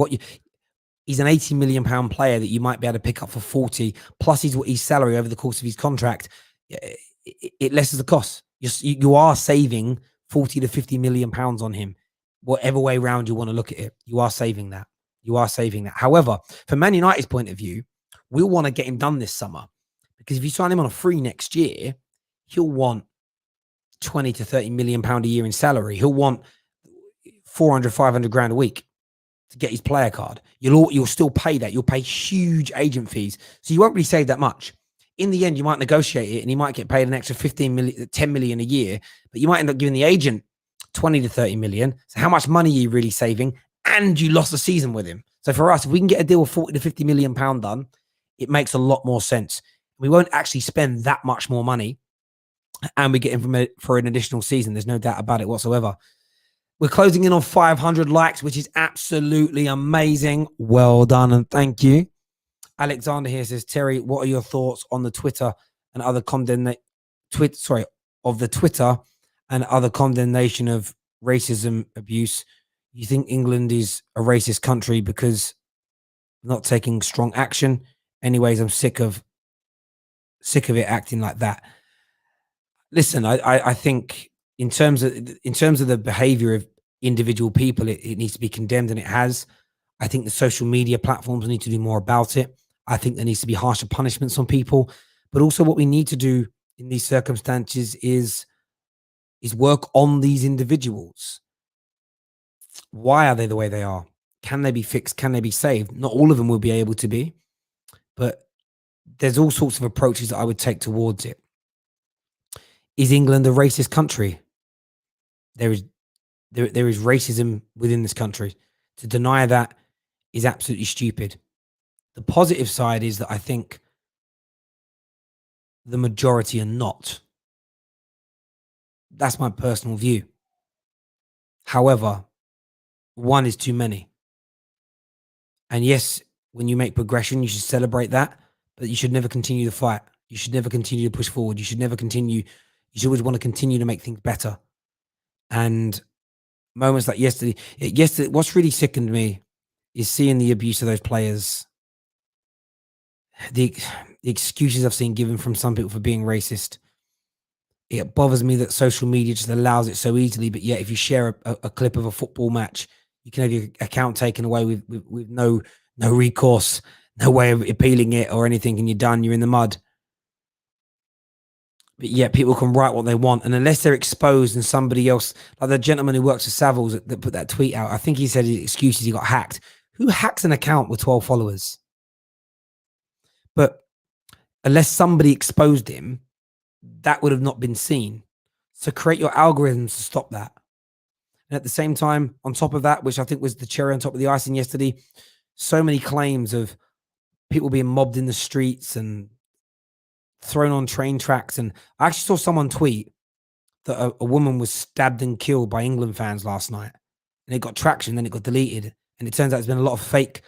Speaker 1: He's an £80 million player that you might be able to pick up for 40, plus his salary over the course of his contract. It lessens the cost. You are saving 40 to 50 million pounds on him. Whatever way round you want to look at it, you are saving that. You are saving that. However, from Man United's point of view, we'll want to get him done this summer, because if you sign him on a free next year, he'll want 20 to 30 million pound a year in salary. He'll want 400, 500 grand a week to get his player card. You'll still pay that. You'll pay huge agent fees. So you won't really save that much. In the end, you might negotiate it and he might get paid an extra 15 million, 10 million a year, but you might end up giving the agent 20 to 30 million. So how much money are you really saving? And you lost a season with him. So for us, if we can get a deal of 40 to 50 million pound done, it makes a lot more sense. We won't actually spend that much more money, and we get him for an additional season. There's no doubt about it whatsoever. We're closing in on 500 likes, which is absolutely amazing. Well done and thank you. Alexander here says, Terry, what are your thoughts on the Twitter and other condemnation of racism abuse? You think England is a racist country because not taking strong action? Anyways, I'm sick of it acting like that. Listen, I think in terms of the behavior of individual people, it needs to be condemned, and it has. I think the social media platforms need to do more about it. I think there needs to be harsher punishments on people. But also what we need to do in these circumstances is work on these individuals. Why are they the way they are? Can they be fixed? Can they be saved? Not all of them will be able to be, but there's all sorts of approaches that I would take towards it. Is England a racist country? There is racism within this country. To deny that is absolutely stupid. The positive side is that I think the majority are not. That's my personal view. However, one is too many. And yes, when you make progression, you should celebrate that, but you should never continue the fight. You should never continue to push forward. You should always want to continue to make things better. And moments like yesterday, what's really sickened me is seeing the abuse of those players. The excuses I've seen given from some people for being racist. It bothers me that social media just allows it so easily, but yet if you share a clip of a football match, you can have your account taken away with no recourse, no way of appealing it or anything, and you're done, you're in the mud. But yet people can write what they want, and unless they're exposed and somebody else, like the gentleman who works for Savills that put that tweet out, I think he said his excuse is he got hacked. Who hacks an account with 12 followers? But unless somebody exposed him, that would have not been seen. So create your algorithms to stop that. And at the same time, on top of that, which I think was the cherry on top of the icing yesterday, so many claims of people being mobbed in the streets and thrown on train tracks. And I actually saw someone tweet that a woman was stabbed and killed by England fans last night. And it got traction, then it got deleted. And it turns out there's been a lot of fake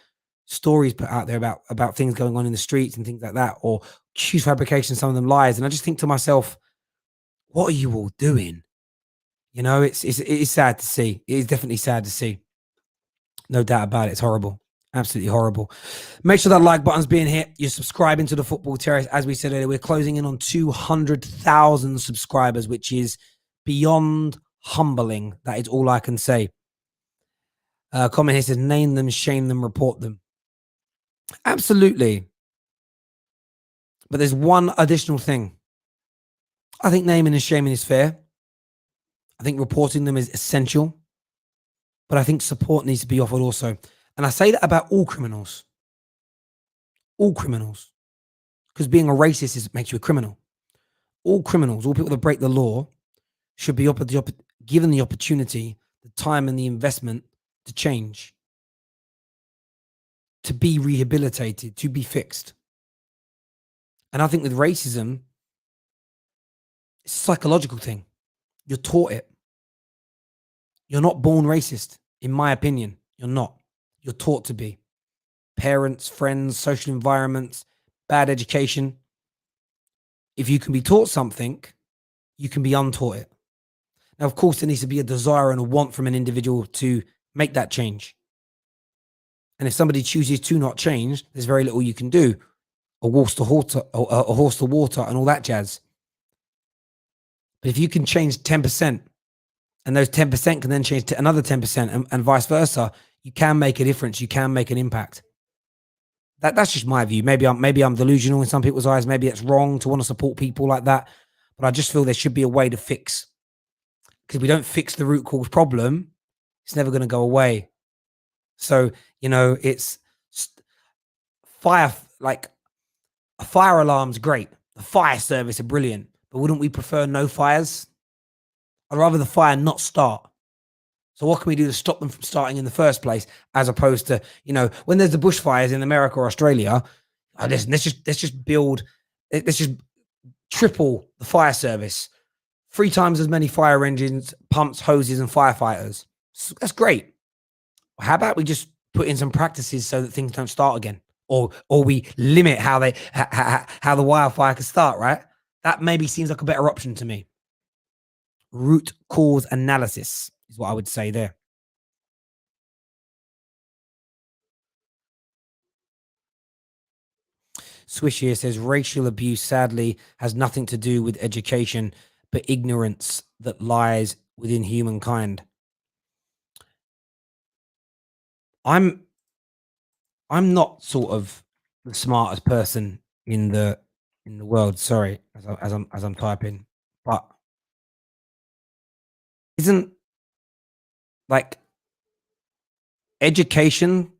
Speaker 1: stories put out there about things going on in the streets and things like that, or huge fabrication, some of them lies. And I just think to myself, what are you all doing? You know, it is sad to see. It is definitely sad to see. No doubt about it. It's horrible. Absolutely horrible. Make sure that like button's being hit. You're subscribing to the Football Terrace. As we said earlier, we're closing in on 200,000 subscribers, which is beyond humbling. That is all I can say. Comment here says, name them, shame them, report them. Absolutely. But there's one additional thing. I think naming and shaming is fair. I think reporting them is essential. But I think support needs to be offered also. And I say that about all criminals. All criminals. Because being a racist makes you a criminal. All criminals, all people that break the law should be given the opportunity, the time and the investment to change. To be rehabilitated, to be fixed. And I think with racism, it's a psychological thing. You're taught it. You're not born racist, in my opinion. You're not. You're taught to be. Parents, friends, social environments, bad education. If you can be taught something, you can be untaught it. Now, of course, there needs to be a desire and a want from an individual to make that change. And if somebody chooses to not change, there's very little you can do. A horse to water and all that jazz. But if you can change 10%, and those 10% can then change to another 10% and vice versa, you can make a difference. You can make an impact. That's just my view. Maybe I'm delusional in some people's eyes. Maybe it's wrong to want to support people like that. But I just feel there should be a way to fix, because if we don't fix the root cause problem, it's never going to go away. So, it's fire, like a fire alarm's great. The fire service are brilliant, but wouldn't we prefer no fires? I'd rather the fire not start. So what can we do to stop them from starting in the first place, as opposed to, when there's the bushfires in America or Australia, let's just triple the fire service, 3 times as many fire engines, pumps, hoses, and firefighters. That's great. How about we just put in some practices so that things don't start again, or we limit how the wildfire can start, right? That maybe seems like a better option to me. Root cause analysis is what I would say there. Swish here says racial abuse sadly has nothing to do with education, but ignorance that lies within humankind. I'm not sort of the smartest person in the world. Sorry, as I'm typing, but isn't like education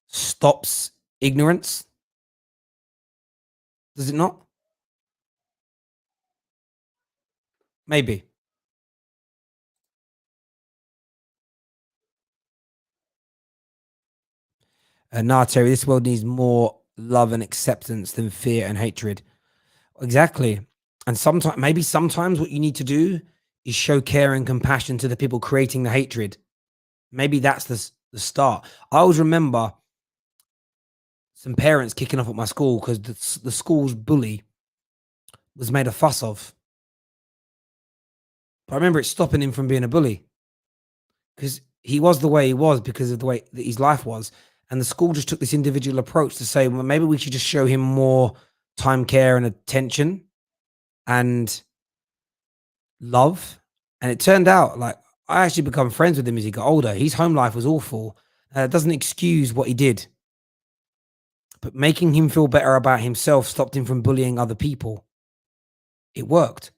Speaker 1: stops ignorance? Does it not? Maybe. Nah, Terry, this world needs more love and acceptance than fear and hatred. Exactly. And sometimes what you need to do is show care and compassion to the people creating the hatred. Maybe that's the start. I always remember some parents kicking off at my school because the school's bully was made a fuss of. But I remember it stopping him from being a bully, because he was the way he was because of the way that his life was. And the school just took this individual approach to say, well, maybe we should just show him more time, care, and attention and love. And it turned out, like, I actually become friends with him as he got older. His home life was awful. It doesn't excuse what he did. But making him feel better about himself stopped him from bullying other people. It worked.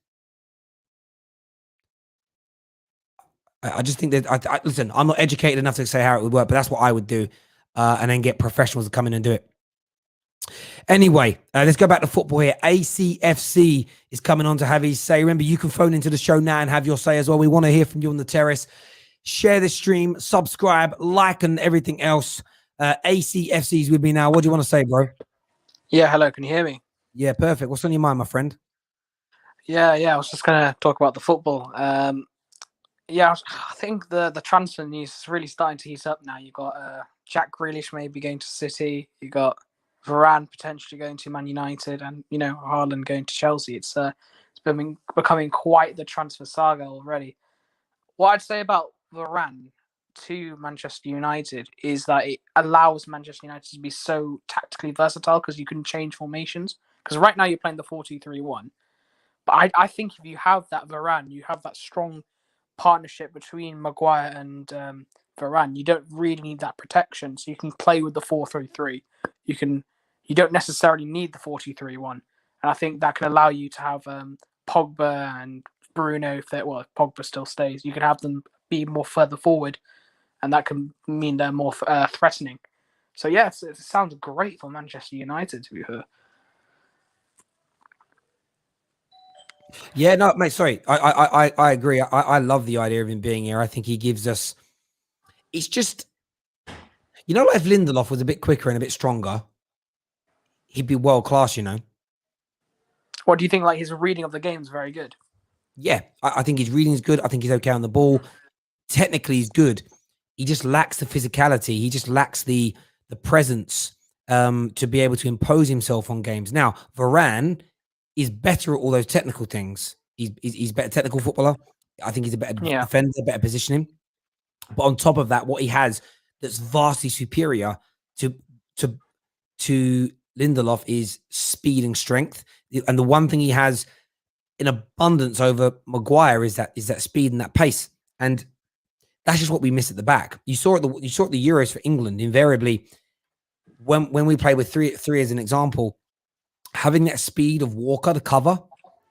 Speaker 1: I just think that, listen, I'm not educated enough to say how it would work, but that's what I would do. And then get professionals to come in and do it. Anyway, let's go back to football here. ACFC is coming on to have his say. Remember, you can phone into the show now and have your say as well. We want to hear from you on the terrace. Share the stream, subscribe, like, and everything else. ACFC is with me now. What do you want to say, bro?
Speaker 3: Yeah, hello. Can you hear me?
Speaker 1: Yeah, perfect. What's on your mind, my friend?
Speaker 3: Yeah. I was just going to talk about the football. I think the transfer news is really starting to heat up now. You got Jack Grealish maybe going to City. You got Verand potentially going to Man United, and Haaland going to Chelsea. It's becoming quite the transfer saga already. What I'd say about Verand to Manchester United is that it allows Manchester United to be so tactically versatile because you can change formations. Because right now you're playing the 4-2-3-1. But I think if you have that Verand, you have that strong partnership between Mcguire and Verand, you don't really need that protection. So you can play with the 4-3-3. You don't necessarily need the 4-2-3-1. And I think that can allow you to have Pogba and Bruno, if Pogba still stays, you can have them be more further forward, and that can mean they're more threatening. So yes, it sounds great for Manchester United to be here.
Speaker 1: Yeah, no, mate. Sorry, I agree. I love the idea of him being here. I think he gives us. It's just, like if Lindelof was a bit quicker and a bit stronger, he'd be world class.
Speaker 3: What do you think? Like his reading of the game is very good.
Speaker 1: Yeah, I think his reading is good. I think he's okay on the ball. Technically, he's good. He just lacks the physicality. He just lacks the presence to be able to impose himself on games. Now, Varane is better at all those technical things. He's a better technical footballer. I think he's a better defender, better positioning. But on top of that, what he has that's vastly superior to Lindelof is speed and strength. And the one thing he has in abundance over Mcguire is that speed and that pace. And that's just what we miss at the back. You saw at the Euros for England. Invariably, when we play with three as an example, having that speed of Walker to cover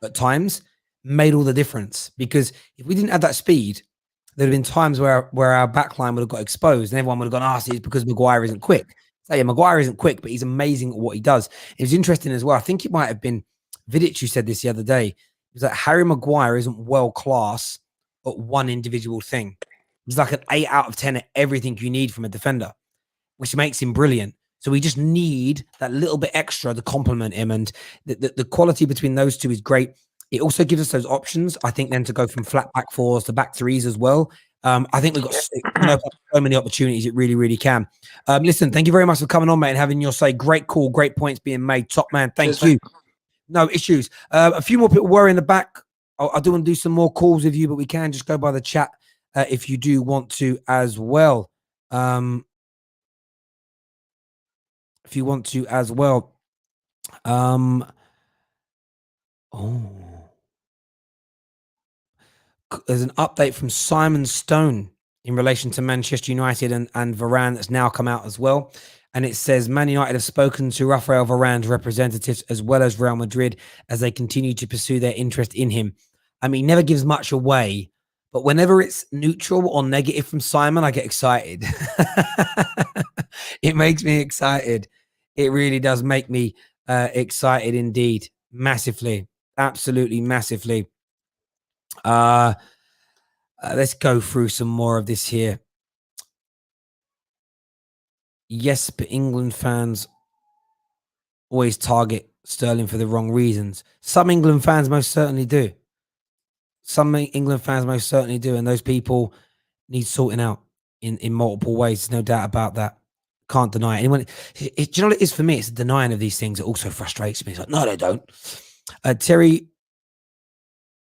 Speaker 1: at times made all the difference. Because if we didn't have that speed, there'd have been times where our back line would have got exposed and everyone would have gone, "Ah, see, it's because Mcguire isn't quick." So yeah, Mcguire isn't quick, but he's amazing at what he does. It was interesting as well. I think it might have been Vidic who said this the other day. It was that Harry Maguire isn't world class at one individual thing. He's like an 8 out of 10 at everything you need from a defender, which makes him brilliant. So we just need that little bit extra to complement him. And the quality between those two is great. It also gives us those options, I think, then to go from flat back fours to back threes as well. I think we've got so many opportunities. It really, really can. Listen, thank you very much for coming on, mate, and having your say. Great call, great points being made. Top man, thank you. No issues. A few more people were in the back. I do want to do some more calls with you, but we can just go by the chat if you do want to as well. If you want to as well. There's an update from Simon Stone in relation to Manchester United and Verand that's now come out as well. And it says Man United have spoken to Raphael Varane's representatives as well as Real Madrid as they continue to pursue their interest in him. I mean, he never gives much away, but whenever it's neutral or negative from Simon, I get excited. It makes me excited. It really does make me excited indeed. Massively. Absolutely massively. Let's go through some more of this here. Yes, but England fans always target Sterling for the wrong reasons. Some England fans most certainly do. Some England fans most certainly do. And those people need sorting out in multiple ways. There's no doubt about that. Can't deny it. Anyone, do you know what it is for me? It's the denying of these things that also frustrates me. It's like, no, they don't. Terry,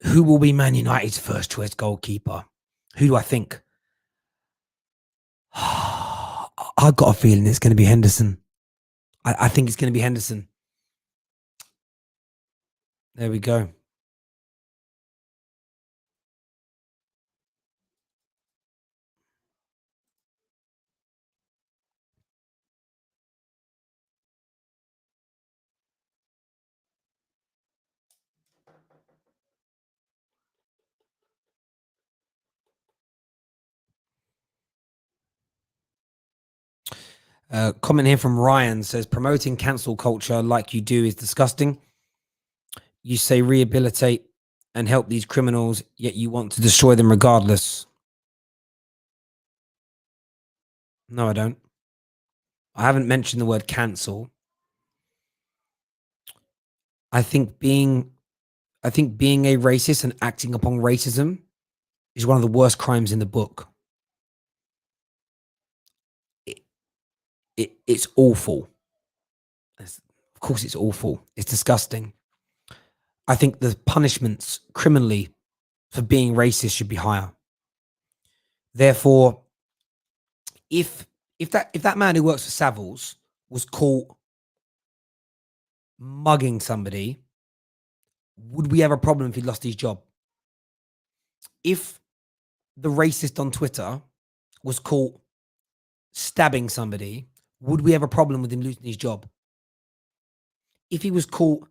Speaker 1: who will be Man United's first choice goalkeeper? Who do I think? I've got a feeling it's going to be Henderson. I think it's going to be Henderson. There we go. Comment here from Ryan says, promoting cancel culture like you do is disgusting. You say rehabilitate and help these criminals, yet you want to destroy them regardless. No, I don't. I haven't mentioned the word cancel. I think being a racist and acting upon racism is one of the worst crimes in the book. It's awful. Of course, it's awful. It's disgusting. I think the punishments criminally for being racist should be higher. Therefore, if that man who works for Savills was caught mugging somebody, would we have a problem if he lost his job? If the racist on Twitter was caught stabbing somebody, would we have a problem with him losing his job? If he was caught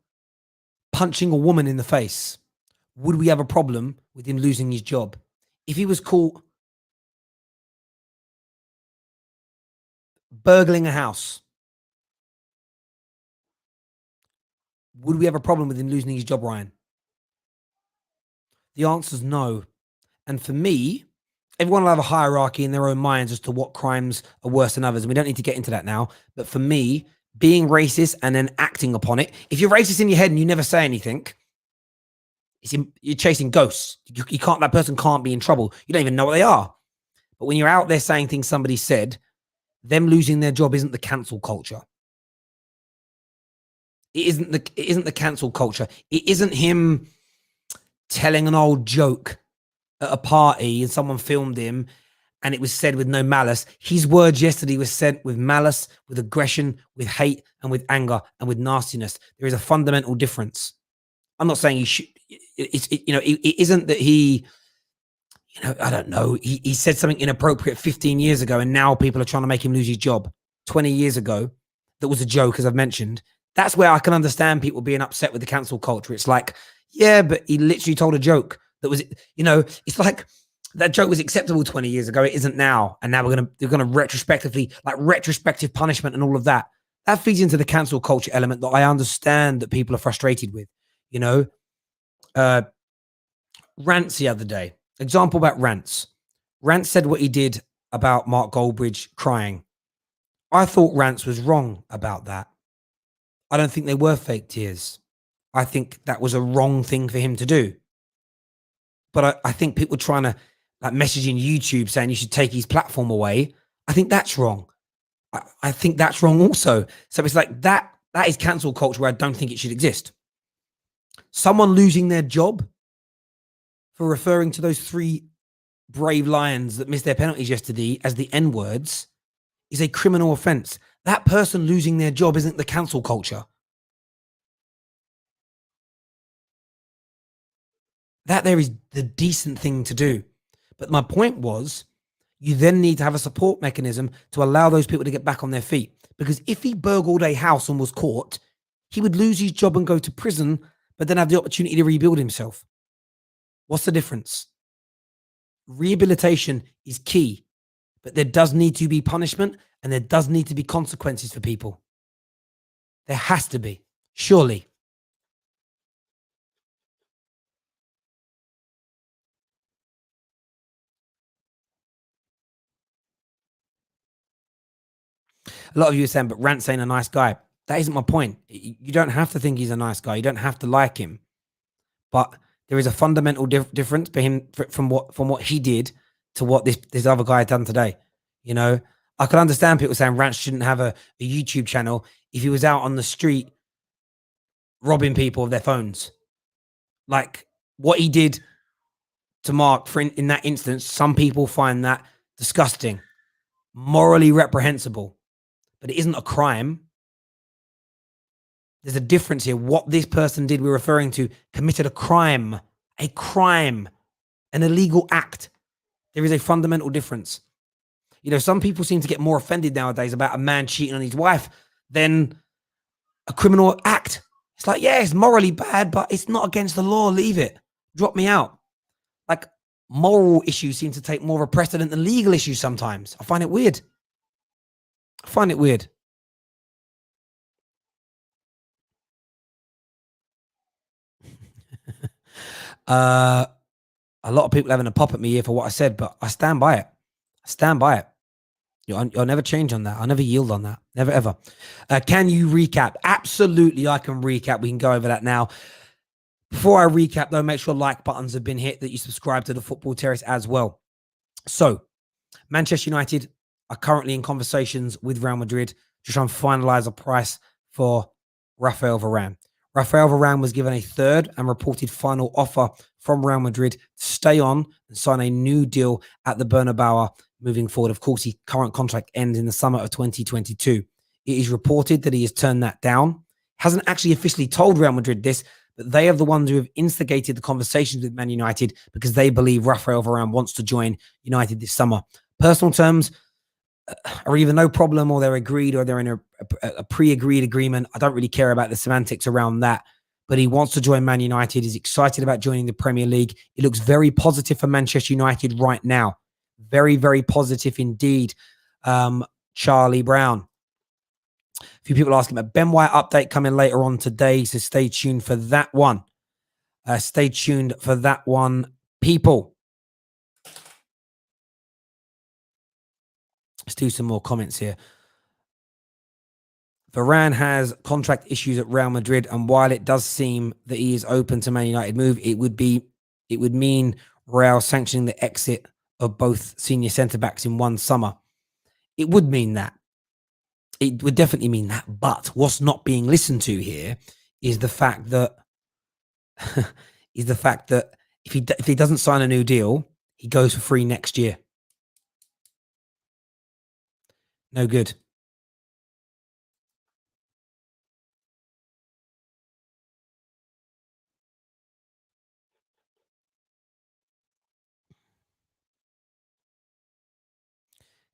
Speaker 1: punching a woman in the face, would we have a problem with him losing his job? If he was caught burgling a house, would we have a problem with him losing his job, Ryan? The answer is no. And for me, everyone will have a hierarchy in their own minds as to what crimes are worse than others. And we don't need to get into that now. But for me, being racist and then acting upon it, if you're racist in your head and you never say anything, you're chasing ghosts. You can't. That person can't be in trouble. You don't even know what they are. But when you're out there saying things somebody said, them losing their job isn't the cancel culture. It isn't the cancel culture. It isn't him telling an old joke at a party and someone filmed him and it was said with no malice. His words yesterday was said with malice, with aggression, with hate, and with anger, and with nastiness. There is a fundamental difference. I'm not saying he should, it isn't that he, I don't know, he said something inappropriate 15 years ago and now people are trying to make him lose his job. 20 years ago, that was a joke, as I've mentioned, that's where I can understand people being upset with the cancel culture. It's like, yeah, but he literally told a joke that was, it's like that joke was acceptable 20 years ago. It isn't now. And now they're gonna retrospectively, like retrospective punishment and all of that. That feeds into the cancel culture element that I understand that people are frustrated with. Rants the other day. Example about Rants. Rants said what he did about Mark Goldbridge crying. I thought Rants was wrong about that. I don't think they were fake tears. I think that was a wrong thing for him to do. But I think people trying to like messaging YouTube saying you should take his platform away. I think that's wrong. I think that's wrong also. So it's like that is cancel culture where I don't think it should exist. Someone losing their job for referring to those 3 brave Lions that missed their penalties yesterday as the N-words is a criminal offense. That person losing their job isn't the cancel culture. That there is the decent thing to do. But my point was, you then need to have a support mechanism to allow those people to get back on their feet. Because if he burgled a house and was caught, he would lose his job and go to prison, but then have the opportunity to rebuild himself. What's the difference? Rehabilitation is key, but there does need to be punishment and there does need to be consequences for people. There has to be, surely. A lot of you are saying, but Rant's ain't a nice guy. That isn't my point. You don't have to think he's a nice guy. You don't have to like him. But there is a fundamental difference for him from what he did to what this other guy had done today. I can understand people saying Rant shouldn't have a YouTube channel if he was out on the street robbing people of their phones. Like what he did to Mark in that instance, some people find that disgusting, morally reprehensible, but it isn't a crime. There's a difference here. What this person did, we're referring to, committed a crime, an illegal act. There is a fundamental difference. Some people seem to get more offended nowadays about a man cheating on his wife than a criminal act. It's like, yeah, it's morally bad, but it's not against the law. Leave it. Drop me out. Like moral issues seem to take more of a precedent than legal issues sometimes. I find it weird. A lot of people having a pop at me here for what I said, but I stand by it. I'll never change on that. I'll never yield on that. Never, ever. Can you recap? Absolutely, I can recap. We can go over that now. Before I recap, though, make sure like buttons have been hit, that you subscribe to the Football Terrace as well. So, Manchester United are currently in conversations with Real Madrid to try and finalise a price for Raphael Varane. Raphael Varane was given a third and reported final offer from Real Madrid to stay on and sign a new deal at the Bernabeu moving forward. Of course, his current contract ends in the summer of 2022. It is reported that he has turned that down. Hasn't actually officially told Real Madrid this, but they are the ones who have instigated the conversations with Man United because they believe Raphael Varane wants to join United this summer. Personal terms are either no problem or they're agreed or they're in a pre-agreed agreement. I don't really care about the semantics around that, but he wants to join Man United. He's excited about joining the Premier League. It looks very positive for Manchester United right now. Very, very positive indeed. Charlie Brown. A few people asking about Ben White update coming later on today, so stay tuned for that one. People. Let's do some more comments here. Verand has contract issues at Real Madrid, and while it does seem that he is open to Man United move, it would mean Real sanctioning the exit of both senior centre-backs in one summer. It would mean that. It would definitely mean that. But what's not being listened to here is the fact that if he doesn't sign a new deal, he goes for free next year. No good.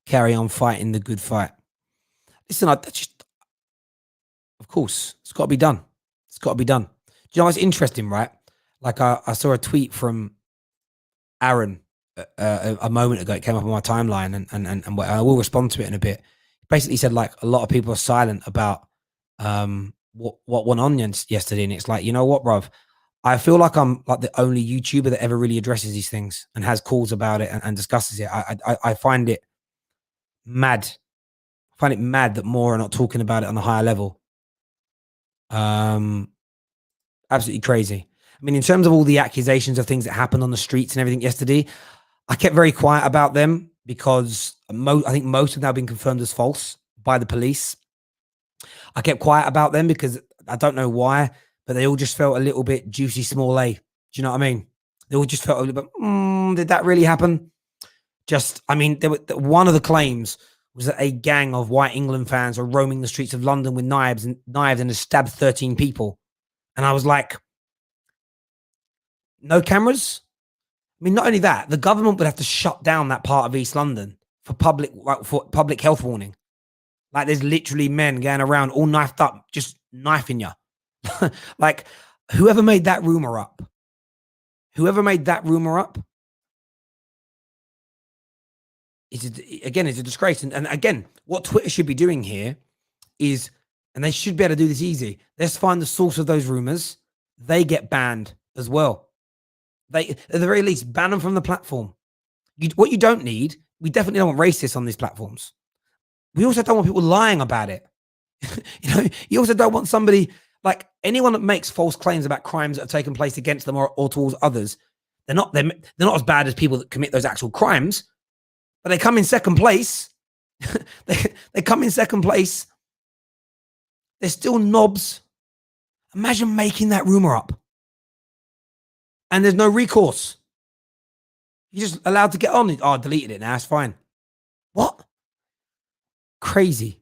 Speaker 1: Carry on fighting the good fight. Listen, course. It's got to be done. It's got to be done. Do you know what's interesting, right? Like I saw a tweet from Aaron a moment ago. It came up on my timeline, and I will respond to it in a bit. Basically said like a lot of people are silent about what went on yesterday, and it's like, you know what, bruv? I feel like I'm like the only YouTuber that ever really addresses these things and has calls about it and discusses it. I find it mad. I find it mad that more are not talking about it on a higher level. Absolutely crazy. I mean, in terms of all the accusations of things that happened on the streets and everything yesterday, I kept very quiet about them because I think most have now been confirmed as false by the police. I kept quiet about them because I don't know why, but they all just felt a little bit juicy small A. Do you know what I mean? They all just felt a little bit, did that really happen? I mean, one of the claims was that a gang of white England fans were roaming the streets of London with knives and had stabbed 13 people. And I was like, no cameras? I mean, not only that, the government would have to shut down that part of East London for public health warning. Like, there's literally men going around all knifed up, just knifing you. Like, whoever made that rumor up, it's a disgrace. And again, what Twitter should be doing here is, and they should be able to do this easy, let's find the source of those rumors. They get banned as well. They, at the very least, ban them from the platform. What you don't need, we definitely don't want racists on these platforms. We also don't want people lying about it. You also don't want somebody, like anyone that makes false claims about crimes that have taken place against them or towards others. They're not as bad as people that commit those actual crimes, but they come in second place. they come in second place. They're still knobs. Imagine making that rumor up. And there's no recourse. You're just allowed to get on. Oh, I deleted it now. It's fine. What? Crazy.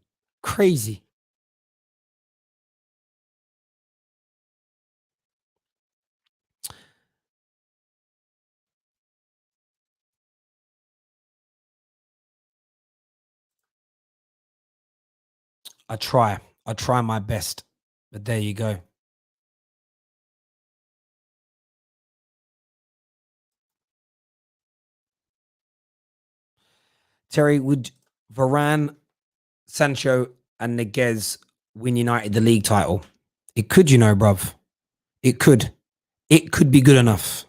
Speaker 1: I try my best, but there you go. Terry, would Varane, Sancho, and Niguez win United the league title? It could, bruv. It could. It could be good enough.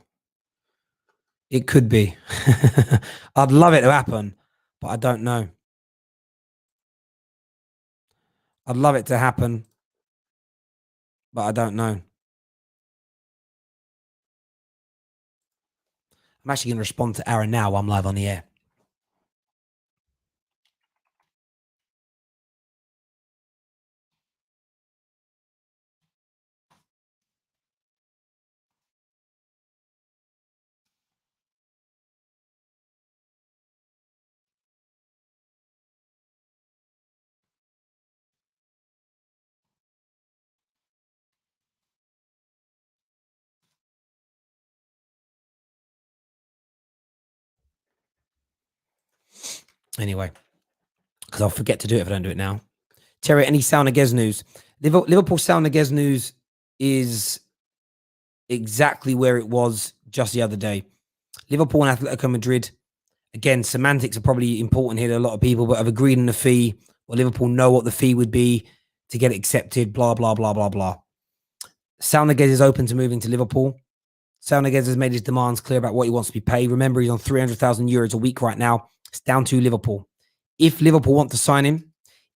Speaker 1: It could be. I'd love it to happen, but I don't know. I'd love it to happen, but I don't know. I'm actually going to respond to Aaron now while I'm live on the air. Anyway, because I'll forget to do it if I don't do it now. Terry, any Sal Niguez news? Liverpool Sal Niguez news is exactly where it was just the other day. Liverpool and Atletico Madrid. Again, semantics are probably important here to a lot of people, but have agreed on the fee. Well, Liverpool know what the fee would be to get it accepted, blah, blah, blah, blah, blah. Sal Niguez is open to moving to Liverpool. Sal Niguez has made his demands clear about what he wants to be paid. Remember, he's on 300,000 euros a week right now. It's down to Liverpool. If Liverpool want to sign him,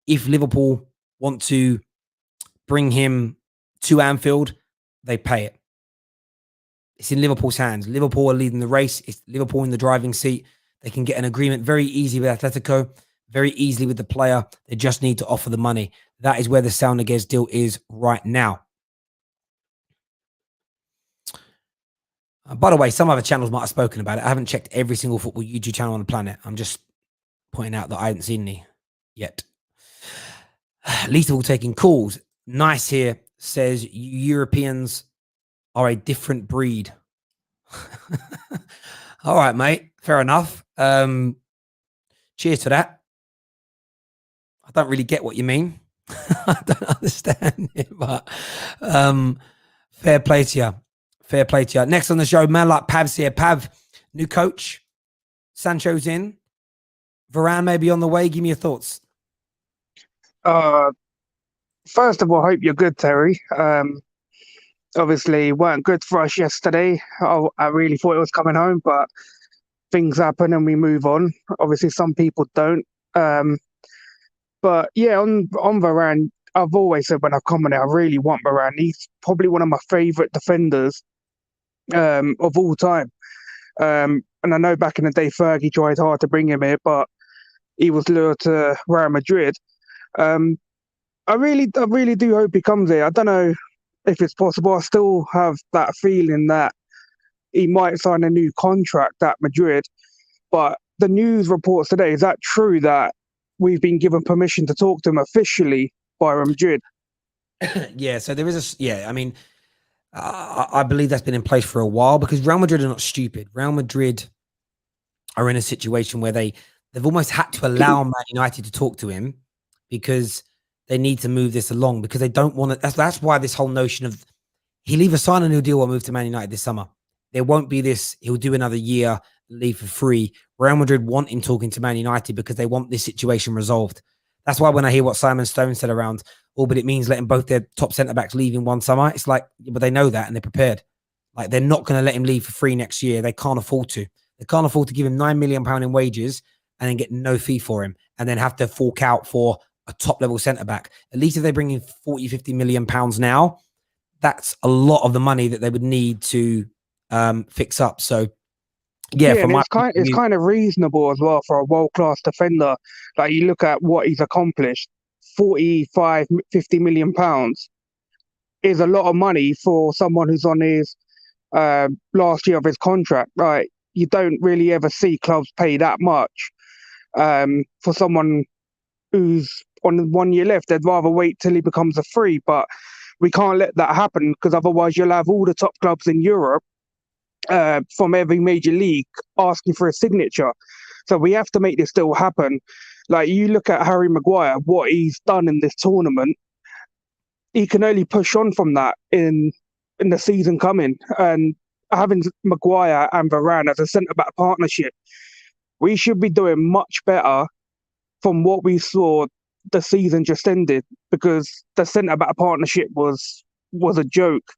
Speaker 1: if Liverpool want to bring him to Anfield, they pay it. It's in Liverpool's hands. Liverpool are leading the race. It's Liverpool in the driving seat. They can get an agreement very easy with Atletico, very easily with the player. They just need to offer the money. That is where the Sal Niguez deal is right now. By the way, some other channels might have spoken about it. I haven't checked every single football YouTube channel on the planet. I'm just pointing out that I haven't seen any yet. Least of all taking calls. Nice here says Europeans are a different breed. All right, mate. Fair enough. Cheers to that. I don't really get what you mean. I don't understand it, but fair play to you. Fair play to you. Next on the show, man like Pav's here. Pav, new coach. Sancho's in. Varane may be on the way. Give me your thoughts.
Speaker 4: First of all, hope you're good, Terry. Obviously, weren't good for us yesterday. I really thought it was coming home, but things happen and we move on. Obviously, some people don't. But yeah, on Verand, I've always said when I comment, I really want Verand. He's probably one of my favourite defenders of all time. And I know back in the day, Fergie tried hard to bring him here, but he was lured to Real Madrid. I really do hope he comes here. I don't know if it's possible. I still have that feeling that he might sign a new contract at Madrid. But the news reports today, is that true that we've been given permission to talk to him officially by Madrid?
Speaker 1: Yeah, so there is I mean, I believe that's been in place for a while because Real Madrid are not stupid. Real Madrid are in a situation where they've almost had to allow Man United to talk to him because they need to move this along because they don't want to. That's why this whole notion of he'll either sign a new deal or move to Man United this summer. There won't be this. He'll do another year, leave for free. Real Madrid want him talking to Man United because they want this situation resolved. That's why when I hear what Simon Stone said around, but it means letting both their top centre-backs leave in one summer, it's like, but they know that and they're prepared. Like, they're not going to let him leave for free next year. They can't afford to. They can't afford to give him £9 million in wages and then get no fee for him and then have to fork out for a top-level centre-back. At least if they bring in 40, 50 million pounds now, that's a lot of the money that they would need to fix up. So, yeah,
Speaker 4: it's kind of reasonable as well for a world-class defender. Like, you look at what he's accomplished, 45, 50 million pounds is a lot of money for someone who's on his last year of his contract. Right? You don't really ever see clubs pay that much for someone who's on 1 year left. They'd rather wait till he becomes a free, but we can't let that happen because otherwise you'll have all the top clubs in Europe from every major league asking for a signature. So we have to make this deal happen. Like, you look at Harry Mcguire, what he's done in this tournament, he can only push on from that in the season coming. And having Mcguire and Verand as a centre-back partnership, we should be doing much better from what we saw the season just ended, because the centre-back partnership was a joke.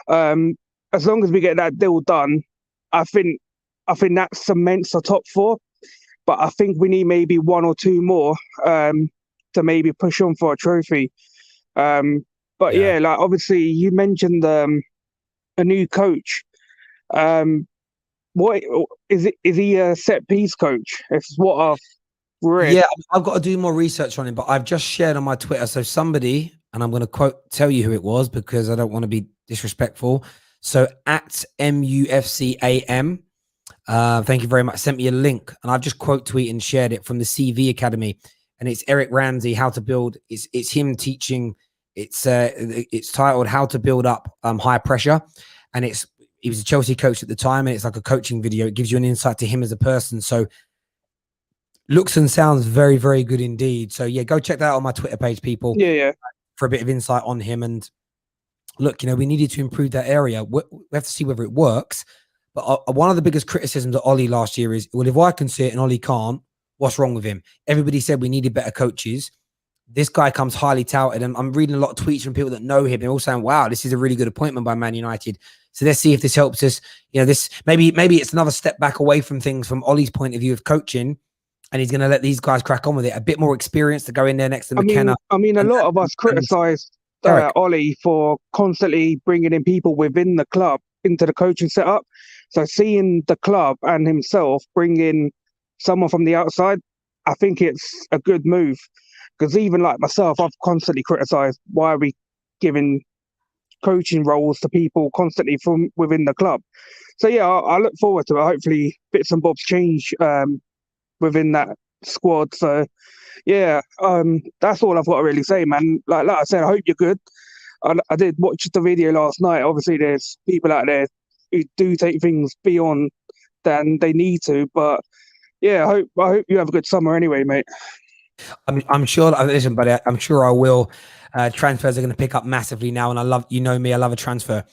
Speaker 4: As long as we get that deal done, I think that cements the top four. But I think we need maybe one or two more to maybe push on for a trophy. But yeah, like, obviously you mentioned a new coach. What is it? Is he a set piece coach? It's what I've read.
Speaker 1: Yeah, I've got to do more research on him, but I've just shared on my Twitter. So somebody, and I'm going to tell you who it was because I don't want to be disrespectful. So at MUFCAM, thank you very much, sent me a link, and I've just quote tweeted and shared it from the CV Academy, and it's Eric Ramsey, how to build. It's him teaching. It's titled "How to Build Up High Pressure," and he was a Chelsea coach at the time, and it's like a coaching video. It gives you an insight to him as a person. So looks and sounds very, very good indeed. So yeah, go check that out on my Twitter page, people.
Speaker 4: Yeah,
Speaker 1: for a bit of insight on him. And look, we needed to improve that area. We have to see whether it works. But one of the biggest criticisms of Ollie last year is, well, if I can see it and Ollie can't, what's wrong with him? Everybody said we needed better coaches. This guy comes highly touted, and I'm reading a lot of tweets from people that know him. They're all saying, wow, this is a really good appointment by Man United. So let's see if this helps us. This maybe it's another step back away from things from Ollie's point of view of coaching, and he's going to let these guys crack on with it. A bit more experience to go in there next to McKenna.
Speaker 4: I mean, a lot of us criticised Ollie for constantly bringing in people within the club into the coaching setup. So seeing the club and himself bring in someone from the outside, I think it's a good move. Because even like myself, I've constantly criticised, why are we giving coaching roles to people constantly from within the club? So yeah, I look forward to it. Hopefully bits and bobs change within that squad. So yeah, that's all I've got to really say, man. Like I said, I hope you're good. I did watch the video last night. Obviously there's people out there who do take things beyond than they need to. But yeah, I hope you have a good summer anyway, mate.
Speaker 1: I'm sure. Listen, buddy, I'm sure I will. Transfers are going to pick up massively now, and I love, me, I love a transfer.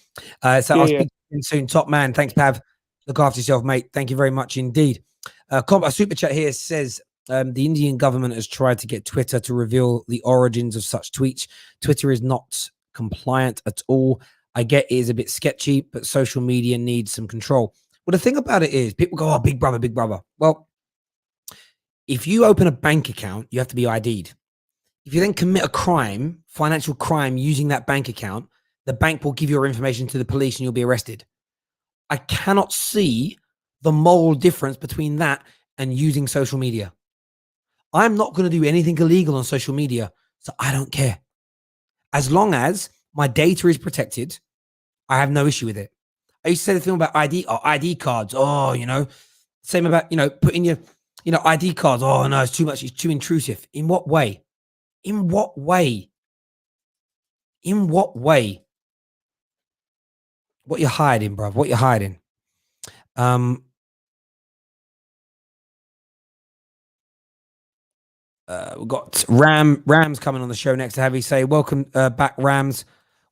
Speaker 1: So I'll
Speaker 4: Yeah.
Speaker 1: speak to you soon. Top man, thanks, Pav. Look after yourself, mate. Thank you very much indeed. A super chat here says the Indian government has tried to get Twitter to reveal the origins of such tweets. Twitter is not compliant at all. I get it is a bit sketchy, but social media needs some control. Well, the thing about it is, people go, "Oh, big brother, big brother." Well, if you open a bank account, you have to be ID'd. If you then commit a crime, financial crime, using that bank account, the bank will give your information to the police and you'll be arrested. I cannot see the moral difference between that and using social media. I'm not going to do anything illegal on social media, so I don't care. As long as my data is protected, I have no issue with it. I used to say the thing about ID cards. Oh, same about, putting your, ID cards. Oh, no, it's too much. It's too intrusive. In what way? In what way? In what way? What you're hiding, bruv? What you're hiding? We've got Rams coming on the show next to have you say, welcome back, Rams.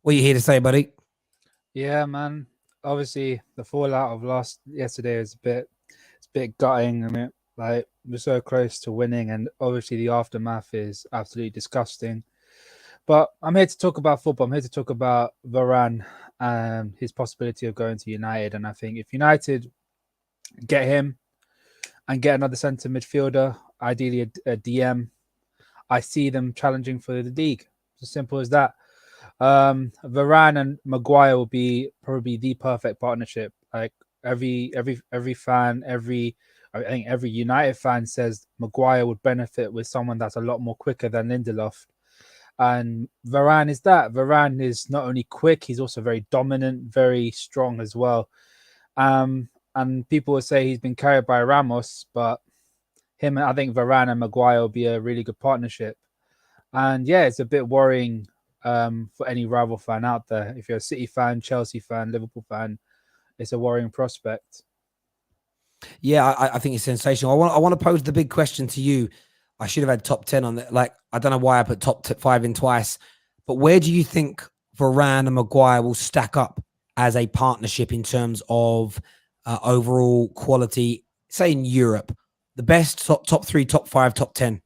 Speaker 1: What are you here to say, buddy?
Speaker 5: Yeah, man. Obviously, the fallout of yesterday is it's a bit gutting. I mean, like, we're so close to winning, and obviously the aftermath is absolutely disgusting. But I'm here to talk about football. I'm here to talk about Varane and his possibility of going to United. And I think if United get him and get another centre midfielder, ideally a DM, I see them challenging for the league. It's as simple as that. Verand and Mcguire will be probably the perfect partnership. Like every fan, I think every United fan says Mcguire would benefit with someone that's a lot more quicker than Lindelof. And Verand is that. Verand is not only quick, he's also very dominant, very strong as well. And people will say he's been carried by Ramos, but I think Verand and Mcguire will be a really good partnership. And yeah, it's a bit worrying for any rival fan out there. If you're a City fan, Chelsea fan, Liverpool fan, it's a worrying prospect.
Speaker 1: Yeah, I think it's sensational. I want to pose the big question to you. I should have had top 10 on that. Like, I don't know why I put top 5 in twice, but where do you think Varane and Mcguire will stack up as a partnership in terms of overall quality, say in Europe? The best top 3, top 5, top 10?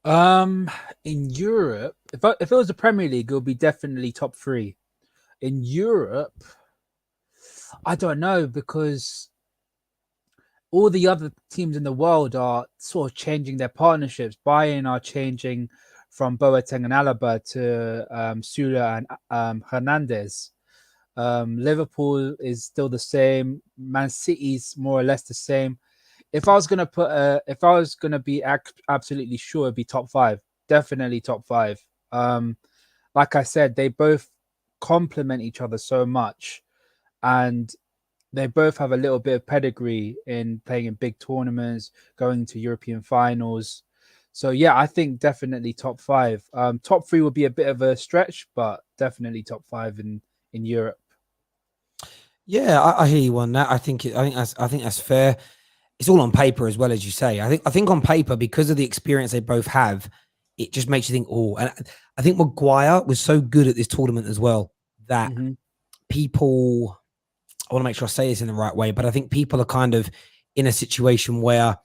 Speaker 5: In Europe, if it was the Premier League, it would be definitely top 3. In Europe, I don't know, because all the other teams in the world are sort of changing their partnerships. Bayern are changing from Boateng and Alaba to Sula and Hernandez. Liverpool is still the same. Man City's more or less the same. If I was gonna be absolutely sure, it'd be top 5. Definitely top 5. Like I said, they both complement each other so much, and they both have a little bit of pedigree in playing in big tournaments, going to European finals. So yeah, I think definitely top 5. Top 3 would be a bit of a stretch, but definitely top 5 in Europe.
Speaker 1: Yeah, I hear you on that. I think that's fair. It's all on paper as well, as you say. I think on paper, because of the experience they both have, it just makes you think, oh, and I think Mcguire was so good at this tournament as well that people, I want to make sure I say this in the right way, but I think people are kind of in a situation where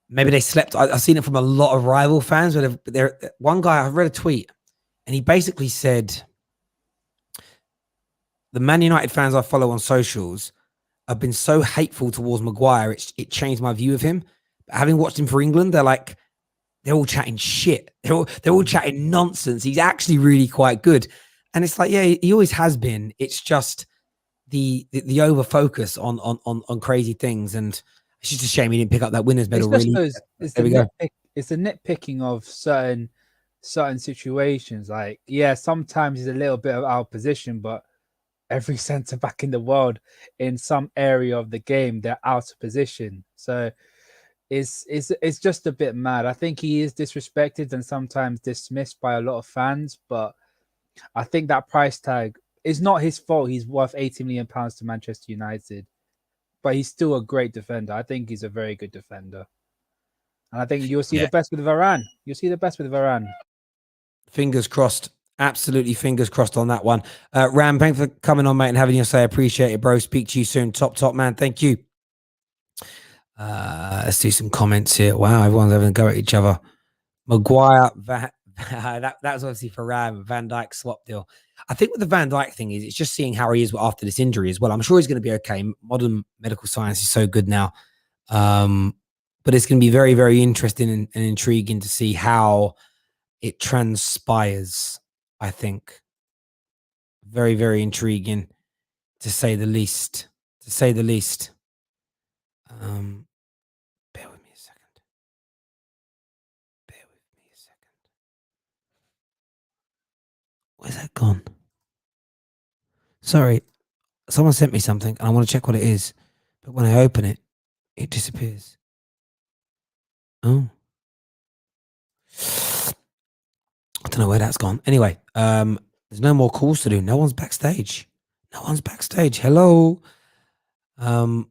Speaker 1: maybe they slept. I've seen it from a lot of rival fans where one guy, I read a tweet and he basically said, the Man United fans I follow on socials have been so hateful towards Mcguire, it changed my view of him. But having watched him for England, they're all chatting shit. They're all chatting nonsense. He's actually really quite good. And it's like, yeah, he always has been. It's just the over focus on crazy things. And it's just a shame he didn't pick up that winners medal.
Speaker 5: It's
Speaker 1: really.
Speaker 5: It's the nitpicking of certain situations. Like, yeah, sometimes he's a little bit out of position, but every centre back in the world in some area of the game, they're out of position. So it's just a bit mad. I think he is disrespected and sometimes dismissed by a lot of fans, but I think that price tag is not his fault. He's worth £80 million to Manchester United, but he's still a great defender. I think he's a very good defender. And I think you'll see
Speaker 1: Yeah.
Speaker 5: the best with Varane. You'll see the best with Varane.
Speaker 1: Fingers crossed. Absolutely fingers crossed on that one. Ram, thanks for coming on, mate, and having your say. Appreciate it, bro. Speak to you soon. Top man. Thank you. Let's do some comments here. Wow, everyone's having a go at each other. Mcguire, that was obviously for Ram. Van Dijk swap deal. I think with the Van Dijk thing is it's just seeing how he is after this injury as well. I'm sure he's going to be okay. Modern medical science is so good now. But it's going to be very, very interesting and intriguing to see how it transpires, I think. Very, very intriguing, to say the least. Bear with me a second. Where's that gone? Sorry. Someone sent me something and I want to check what it is. But when I open it, it disappears. Oh. I don't know where that's gone. Anyway, there's no more calls to do. No one's backstage. Hello. No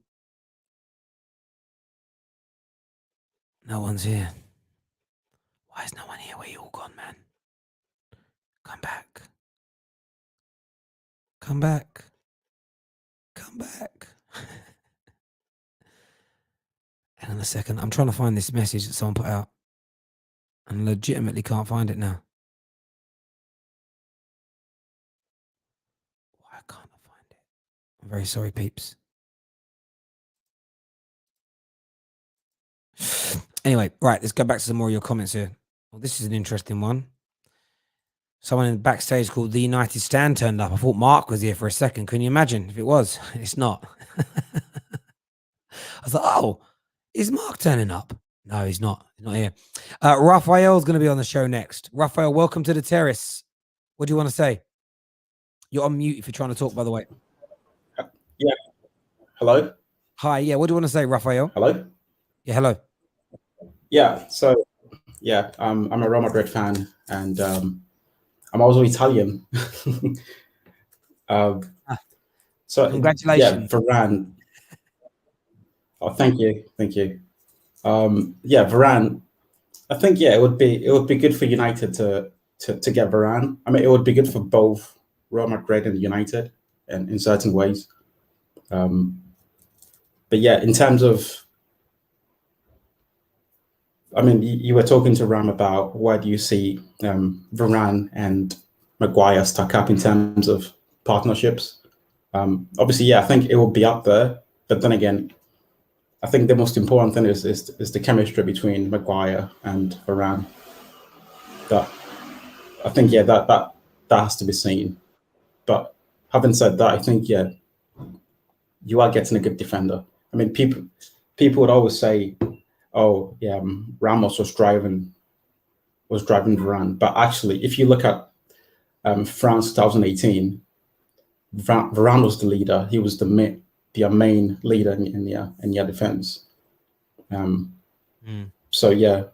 Speaker 1: one's here. Why is no one here? Where you all gone, man? Come back. Hang on a second. I'm trying to find this message that someone put out. And legitimately can't find it now. Why can't I find it? I'm very sorry, peeps. Anyway, right, let's go back to some more of your comments here. Well, this is an interesting one. Someone in the backstage called the United Stand turned up. I thought Mark was here for a second. Can you imagine if it was? It's not. I thought, oh, is Mark turning up? No, he's not. He's not here. Raphael's going to be on the show next. Raphael, welcome to the terrace. What do you want to say? You're on mute if you're trying to talk, by the way.
Speaker 6: Yeah. Hello?
Speaker 1: Hi. Yeah, what do you want to say, Raphael?
Speaker 6: Hello?
Speaker 1: Yeah, hello.
Speaker 6: Yeah, so, yeah, I'm a Real Madrid fan, and I'm also Italian. So,
Speaker 1: congratulations.
Speaker 6: Yeah, Verand. Oh, thank you. Yeah, Verand. I think, yeah, it would be good for United to get Verand. I mean, it would be good for both Real Madrid and United, and in certain ways. But yeah, in terms of, I mean, you were talking to Ram about where do you see Verand and Mcguire stuck up in terms of partnerships. Obviously, yeah, I think it will be up there. But then again, I think the most important thing is the chemistry between Mcguire and Verand. That I think, yeah, that has to be seen. But having said that, I think, yeah, you are getting a good defender. I mean, people would always say, oh, yeah, Ramos was driving Verand. But actually, if you look at France 2018, Verand was the leader. He was the main leader in their defense. So yeah,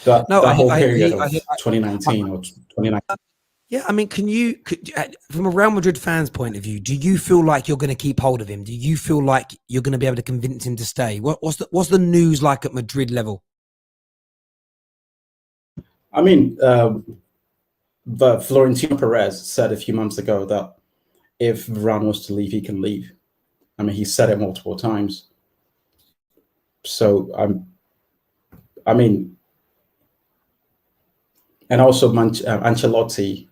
Speaker 6: that whole period of 2019 or 2019.
Speaker 1: Yeah, I mean, from a Real Madrid fan's point of view, do you feel like you're going to keep hold of him? Do you feel like you're going to be able to convince him to stay? What's the news like at Madrid level?
Speaker 6: I mean, Florentino Perez said a few months ago that if Verand was to leave, he can leave. I mean, he said it multiple times. So I mean, and also Ancelotti,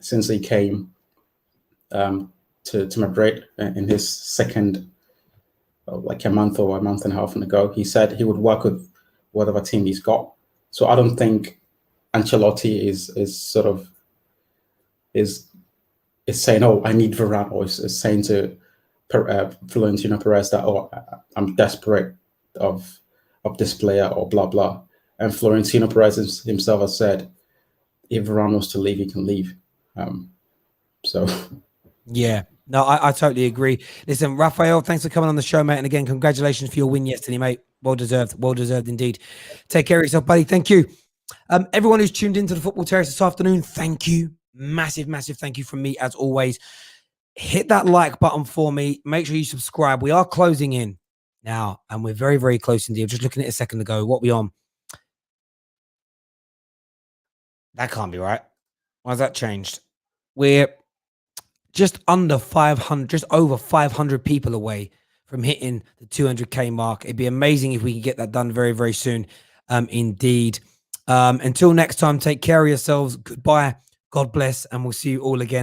Speaker 6: since he came to Madrid in his second, like a month or a month and a half ago, he said he would work with whatever team he's got. So I don't think Ancelotti is saying, oh, I need Verand, or is saying to Florentino Perez that, oh, I'm desperate of this player, or blah blah. And Florentino Perez himself has said, if Verand was to leave, he can leave. So
Speaker 1: yeah, no, I totally agree. Listen, Raphael, thanks for coming on the show, mate. And again, congratulations for your win yesterday, mate. Well deserved indeed. Take care of yourself, buddy. Thank you. Everyone who's tuned into the Football Terrace this afternoon, thank you. Massive thank you from me as always. Hit that like button for me. Make sure you subscribe. We are closing in. now, and we're very, very close indeed. Just looking at it a second ago. What we on? That can't be right. Why has that changed? We're just under 500, just over 500 people away from hitting the 200K mark. It'd be amazing if we can get that done very, very soon. Indeed. Until next time, take care of yourselves. Goodbye. God bless. And we'll see you all again